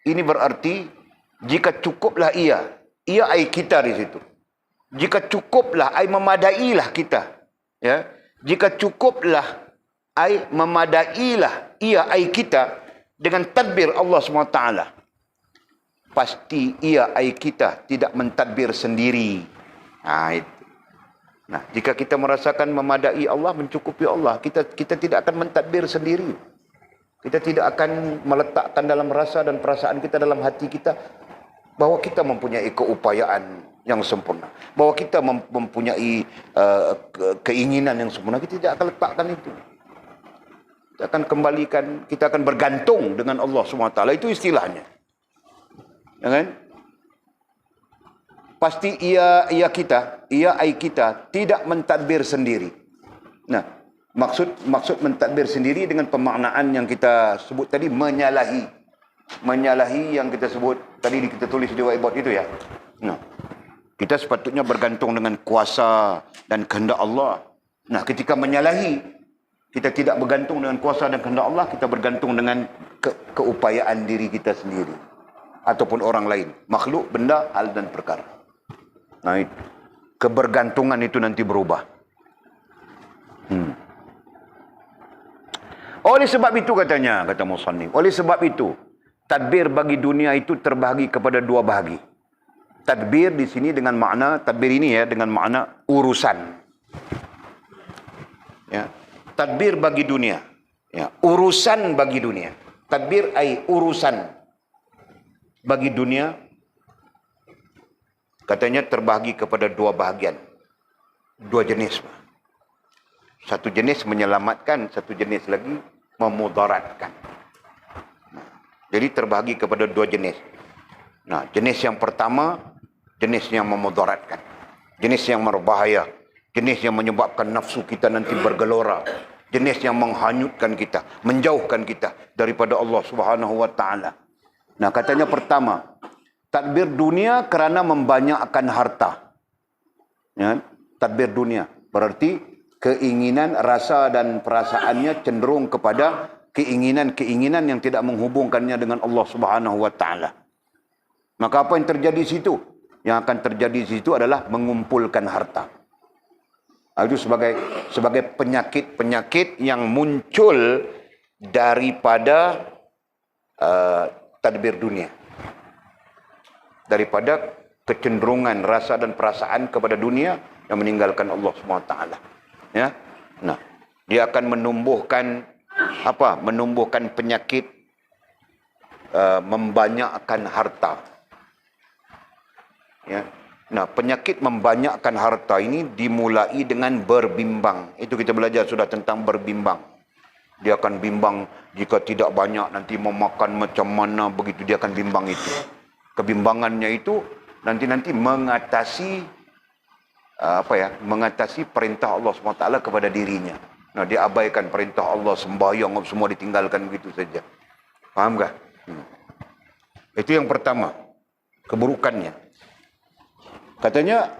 Ini berarti jika cukuplah ia ai kita di situ. Jika cukuplah ai memadailah kita. Ya. Jika cukuplah ai memadailah ia ai kita dengan tadbir Allah SWT. Pasti ia ai kita tidak mentadbir sendiri. Itu. Nah, jika kita merasakan memadai Allah, mencukupi Allah, kita tidak akan mentadbir sendiri. Kita tidak akan meletakkan dalam rasa dan perasaan kita, dalam hati kita, bahwa kita mempunyai keupayaan yang sempurna, bahwa kita mempunyai keinginan yang sempurna. Kita tidak akan letakkan itu. Kita akan kembalikan, kita akan bergantung dengan Allah SWT. Itu istilahnya. Ya kan? Pasti ia ai kita tidak mentadbir sendiri. Nah, maksud mentadbir sendiri dengan pemaknaan yang kita sebut tadi, menyalahi yang kita sebut tadi, kita tulis di whiteboard itu ya. Nah, kita sepatutnya bergantung dengan kuasa dan kehendak Allah. Nah, ketika menyalahi, kita tidak bergantung dengan kuasa dan kehendak Allah, kita bergantung dengan keupayaan diri kita sendiri ataupun orang lain, makhluk, benda, hal dan perkara. Nah, kebergantungan itu nanti berubah. Oleh sebab itu katanya, kata musannif, oleh sebab itu tadbir bagi dunia itu terbahagi kepada dua bahagi. Tadbir di sini dengan makna, tadbir ini ya, dengan makna urusan. Ya, tadbir bagi dunia. Ya, urusan bagi dunia. Tadbir ai urusan bagi dunia. Katanya terbahagi kepada dua bahagian. Dua jenis. Satu jenis menyelamatkan, satu jenis lagi memudaratkan. Jadi terbahagi kepada dua jenis. Nah, jenis yang pertama, jenis yang memudaratkan. Jenis yang berbahaya. Jenis yang menyebabkan nafsu kita nanti bergelora. jenis yang menghanyutkan kita, menjauhkan kita daripada Allah Subhanahu wa taala. Nah, katanya pertama, tadbir dunia kerana membanyakkan harta. Ya, tadbir dunia berarti keinginan, rasa dan perasaannya cenderung kepada keinginan-keinginan yang tidak menghubungkannya dengan Allah Subhanahu wa taala. Maka apa yang terjadi di situ? Yang akan terjadi di situ adalah mengumpulkan harta. Itu sebagai penyakit-penyakit yang muncul daripada tadbir dunia. Daripada kecenderungan rasa dan perasaan kepada dunia yang meninggalkan Allah SWT. Ya. Nah, dia akan menumbuhkan apa? Menumbuhkan penyakit membanyakkan harta. Ya. Nah, penyakit membanyakkan harta ini dimulai dengan berbimbang. Itu kita belajar sudah tentang berbimbang. Dia akan bimbang jika tidak banyak nanti memakan macam mana, begitu dia akan bimbang itu. Kebimbangannya itu nanti mengatasi mengatasi perintah Allah SWT kepada dirinya. Nah, dia abaikan perintah Allah, sembahyang semua ditinggalkan begitu saja. Faham tak? Itu yang pertama, keburukannya. Katanya,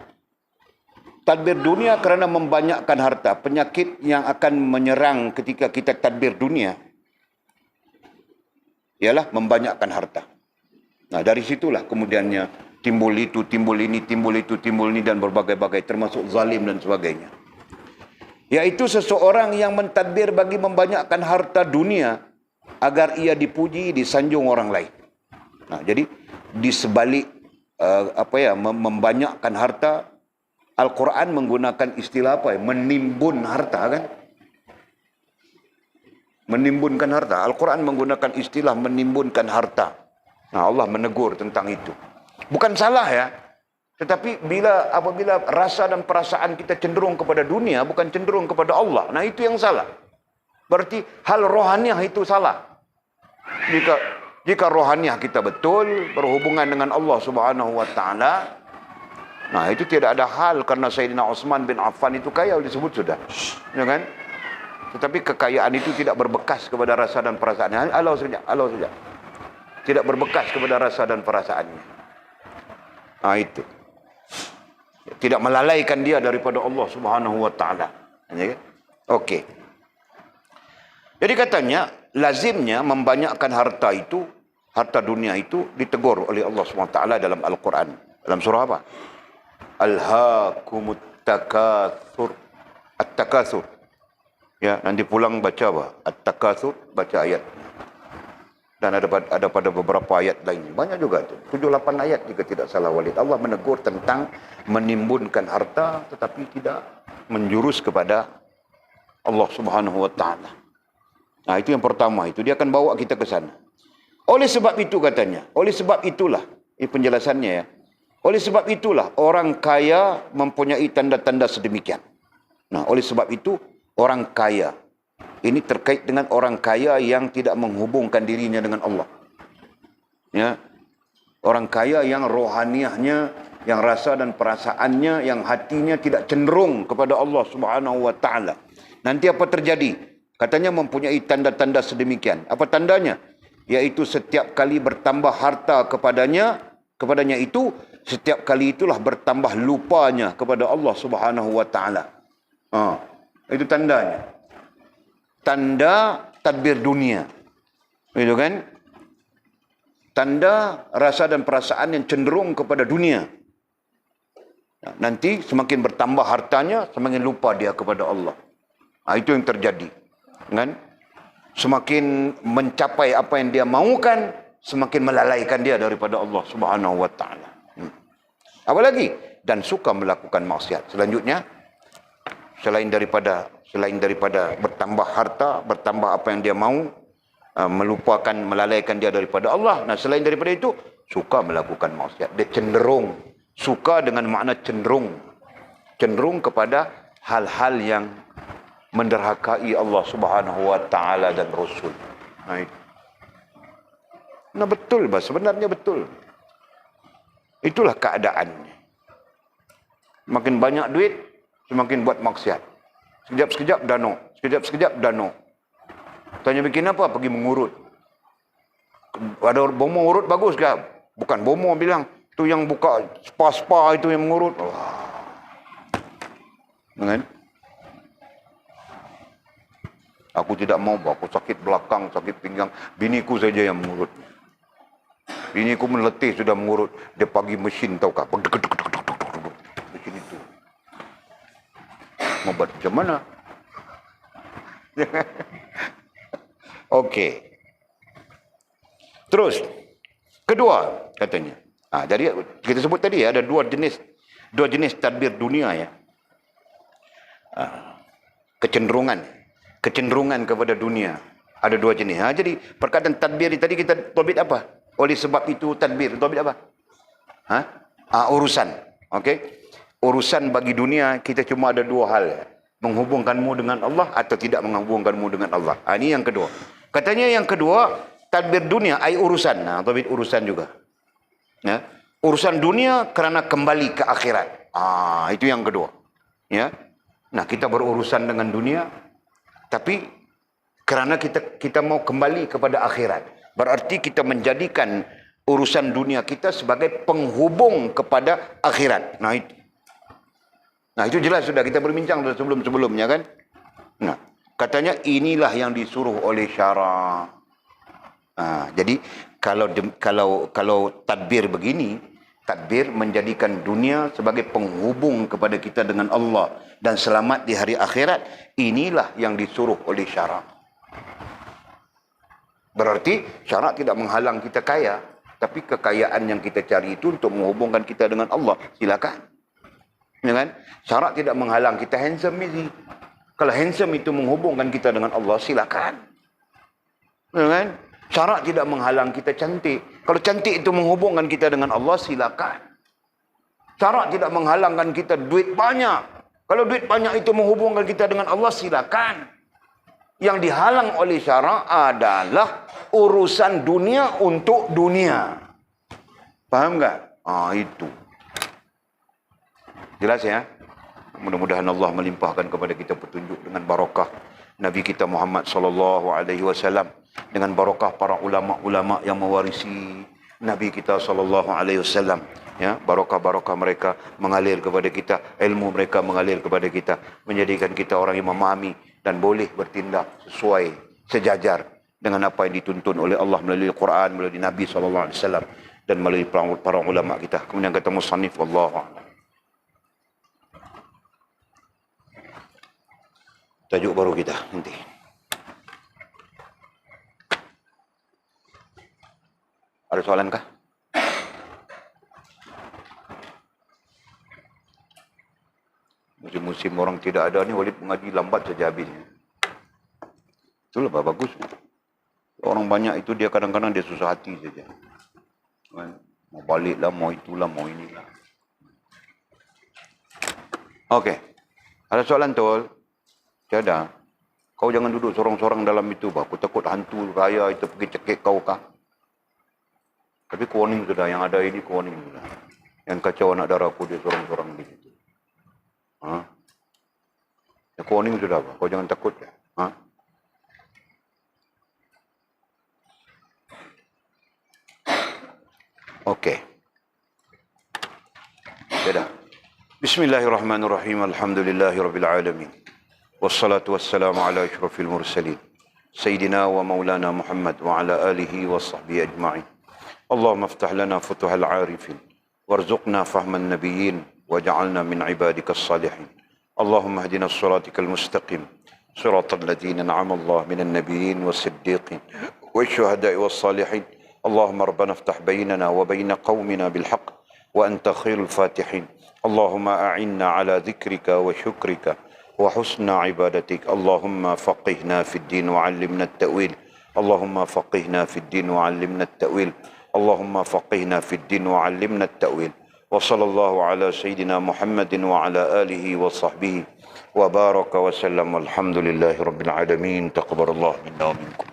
tadbir dunia kerana membanyakkan harta. Penyakit yang akan menyerang ketika kita tadbir dunia ialah membanyakkan harta. Nah, dari situlah kemudiannya timbul itu, timbul ini, timbul itu, timbul ini dan berbagai-bagai, termasuk zalim dan sebagainya. Yaitu seseorang yang mentadbir bagi membanyakkan harta dunia agar ia dipuji, disanjung orang lain. Nah, jadi di sebalik membanyakkan harta, Al-Quran menggunakan istilah apa? Menimbun harta, kan? Menimbunkan harta. Al-Quran menggunakan istilah menimbunkan harta. Nah, Allah menegur tentang itu. Bukan salah ya. Tetapi apabila rasa dan perasaan kita cenderung kepada dunia, bukan cenderung kepada Allah. Nah, itu yang salah. Berarti hal rohaniah itu salah. Jika rohaniah kita betul, berhubungan dengan Allah Subhanahu wa taala, nah itu tidak ada hal, karena Sayyidina Utsman bin Affan itu kaya, disebut sudah. Ya kan? Tetapi kekayaan itu tidak berbekas kepada rasa dan perasaannya. Allah saja. Tidak berbekas kepada rasa dan perasaannya. Nah, itu. Tidak melalaikan dia daripada Allah Subhanahu wa taala. Ya kan? Okey. Jadi katanya, lazimnya membanyakkan harta itu, harta dunia itu ditegur oleh Allah SWT dalam Al-Quran. Dalam surah apa? Alhaakumut takatsur. At-takatsur. Ya, nanti pulang baca apa? At-takatsur, baca ayat. Dan ada pada beberapa ayat lain. Banyak juga itu. 7-8 ayat jika tidak salah Walid. Allah menegur tentang menimbunkan harta tetapi tidak menjurus kepada Allah Subhanahu wa taala. Nah, itu yang pertama, itu dia akan bawa kita ke sana. Oleh sebab itu katanya, oleh sebab itulah, ini penjelasannya ya. Oleh sebab itulah orang kaya mempunyai tanda-tanda sedemikian. Nah, oleh sebab itu orang kaya, ini terkait dengan orang kaya yang tidak menghubungkan dirinya dengan Allah. Ya. Orang kaya yang rohaniahnya, yang rasa dan perasaannya, yang hatinya tidak cenderung kepada Allah Subhanahu wa taala. Nanti apa terjadi? Katanya mempunyai tanda-tanda sedemikian. Apa tandanya? Yaitu setiap kali bertambah harta kepadanya itu, setiap kali itulah bertambah lupanya kepada Allah Subhanahu wa taala. Itu tandanya. Tanda tadbir dunia. Itu kan? Tanda rasa dan perasaan yang cenderung kepada dunia. Nanti semakin bertambah hartanya, semakin lupa dia kepada Allah. Itu yang terjadi. Kan? Semakin mencapai apa yang dia maukan, semakin melalaikan dia daripada Allah Subhanahu wa taala. Apa lagi? Dan suka melakukan maksiat. Selanjutnya, selain daripada bertambah harta, bertambah apa yang dia mau, melupakan, melalaikan dia daripada Allah. Nah, selain daripada itu, suka melakukan maksiat. Dia cenderung, suka dengan makna cenderung kepada hal-hal yang menderhakai Allah Subhanahu wa taala dan Rasul. Nah, betul, sebenarnya betul. Itulah keadaannya. Makin banyak duit, semakin buat maksiat. Sekejap-sekejap danau. Sekejap-sekejap danau. Tanya bikin apa? Pergi mengurut. Ada bomo urut bagus ke? Bukan bomo bilang. Tu yang buka spa-spa itu yang mengurut. Kan? Aku tidak mau, aku sakit belakang, sakit pinggang. Biniku saja yang mengurut. Biniku meletih sudah mengurut. Dia pagi mesin tau kah? Mesin itu. Mau buat macam mana? Okey. Terus. Kedua katanya. Jadi kita sebut tadi ada dua jenis tadbir dunia ya. Kecenderungan kepada dunia. Ada dua jenis. Jadi perkataan tadbir tadi kita tobit apa? Oleh sebab itu tadbir. Tobit apa? Urusan. Okey. Urusan bagi dunia kita cuma ada dua hal. Menghubungkanmu dengan Allah atau tidak menghubungkanmu dengan Allah. Ini yang kedua. Katanya yang kedua, tadbir dunia ai urusan. Tobit urusan juga. Ya. Urusan dunia kerana kembali ke akhirat. Itu yang kedua. Ya. Nah, kita berurusan dengan dunia tapi kerana kita mau kembali kepada akhirat. Berarti kita menjadikan urusan dunia kita sebagai penghubung kepada akhirat. Nah, itu jelas sudah kita berbincang sebelum-sebelumnya kan. Nah, katanya inilah yang disuruh oleh syarak. Jadi kalau tadbir begini, tadbir menjadikan dunia sebagai penghubung kepada kita dengan Allah dan selamat di hari akhirat, inilah yang disuruh oleh syarak. Berarti syarak tidak menghalang kita kaya, tapi kekayaan yang kita cari itu untuk menghubungkan kita dengan Allah, silakan. Ya kan? Syarak tidak menghalang kita handsome ini. Kalau handsome itu menghubungkan kita dengan Allah, silakan. Ya kan? Syarak tidak menghalang kita cantik. Kalau cantik itu menghubungkan kita dengan Allah, silakan. Syarak tidak menghalangkan kita duit banyak. Kalau duit banyak itu menghubungkan kita dengan Allah, silakan. Yang dihalang oleh syarak adalah urusan dunia untuk dunia. Faham tak? Itu. Jelas ya? Mudah-mudahan Allah melimpahkan kepada kita petunjuk dengan barakah Nabi kita Muhammad sallallahu alaihi wasallam, dengan barakah para ulama-ulama yang mewarisi Nabi kita sallallahu alaihi wasallam, ya, barakah-barakah mereka mengalir kepada kita, ilmu mereka mengalir kepada kita, menjadikan kita orang yang memahami dan boleh bertindak sesuai sejajar dengan apa yang dituntun oleh Allah melalui Al-Quran, melalui Nabi sallallahu alaihi wasallam dan melalui para ulama kita. Kemudian kata musannif, wallahu a'lam. Tajuk baru kita nanti. Ada soalan kah? Musim-musim orang tidak ada ni, Walid mengaji lambat saja habisnya. Itulah bagus. Orang banyak itu dia kadang-kadang dia susah hati saja. Mau balik lah, mau itulah, mau inilah. Okey. Ada soalan Tol? Tiada. Kau jangan duduk sorang-sorang dalam itu, bah. Aku takut hantu raya itu pergi cekik kau kah? Tapi warning sudah, yang ada ini warning sudah. Yang kacau anak darahku dia sorang-sorang di situ. Ya warning sudah, bah. Kau jangan takut ya. Okey. Tiada. Bismillahirrahmanirrahim. Alhamdulillahirabbil alamin. Wassalatu wassalamu ala asyrafil mursalin Sayyidina wa maulana Muhammad wa ala alihi wa sahbihi ajma'in. Allahumma aftah lana futuhal arifin warzuqna fahman nabiyyin waj'alna min ibadikas salihin. Allahumma hdina as-siratikal mustaqim siratal ladzina an'ama Allah minan nabiyyin was-siddiqin wasyuhada'i was-salihin. Allahumma rabbana aftah bainana wa baina qaumina bil haqq wa anta khairul fatihin. Allahumma a'inna ala dhikrika wa syukrika وحسن عبادتك. اللهم فقهنا في الدين وعلمنا التأويل. اللهم فقهنا في الدين وعلمنا التأويل. اللهم فقهنا في الدين وعلمنا التأويل. وصلى الله على سيدنا محمد وعلى آله وصحبه وبارك وسلم. والحمد لله رب العالمين. تقبل الله منا ومنكم.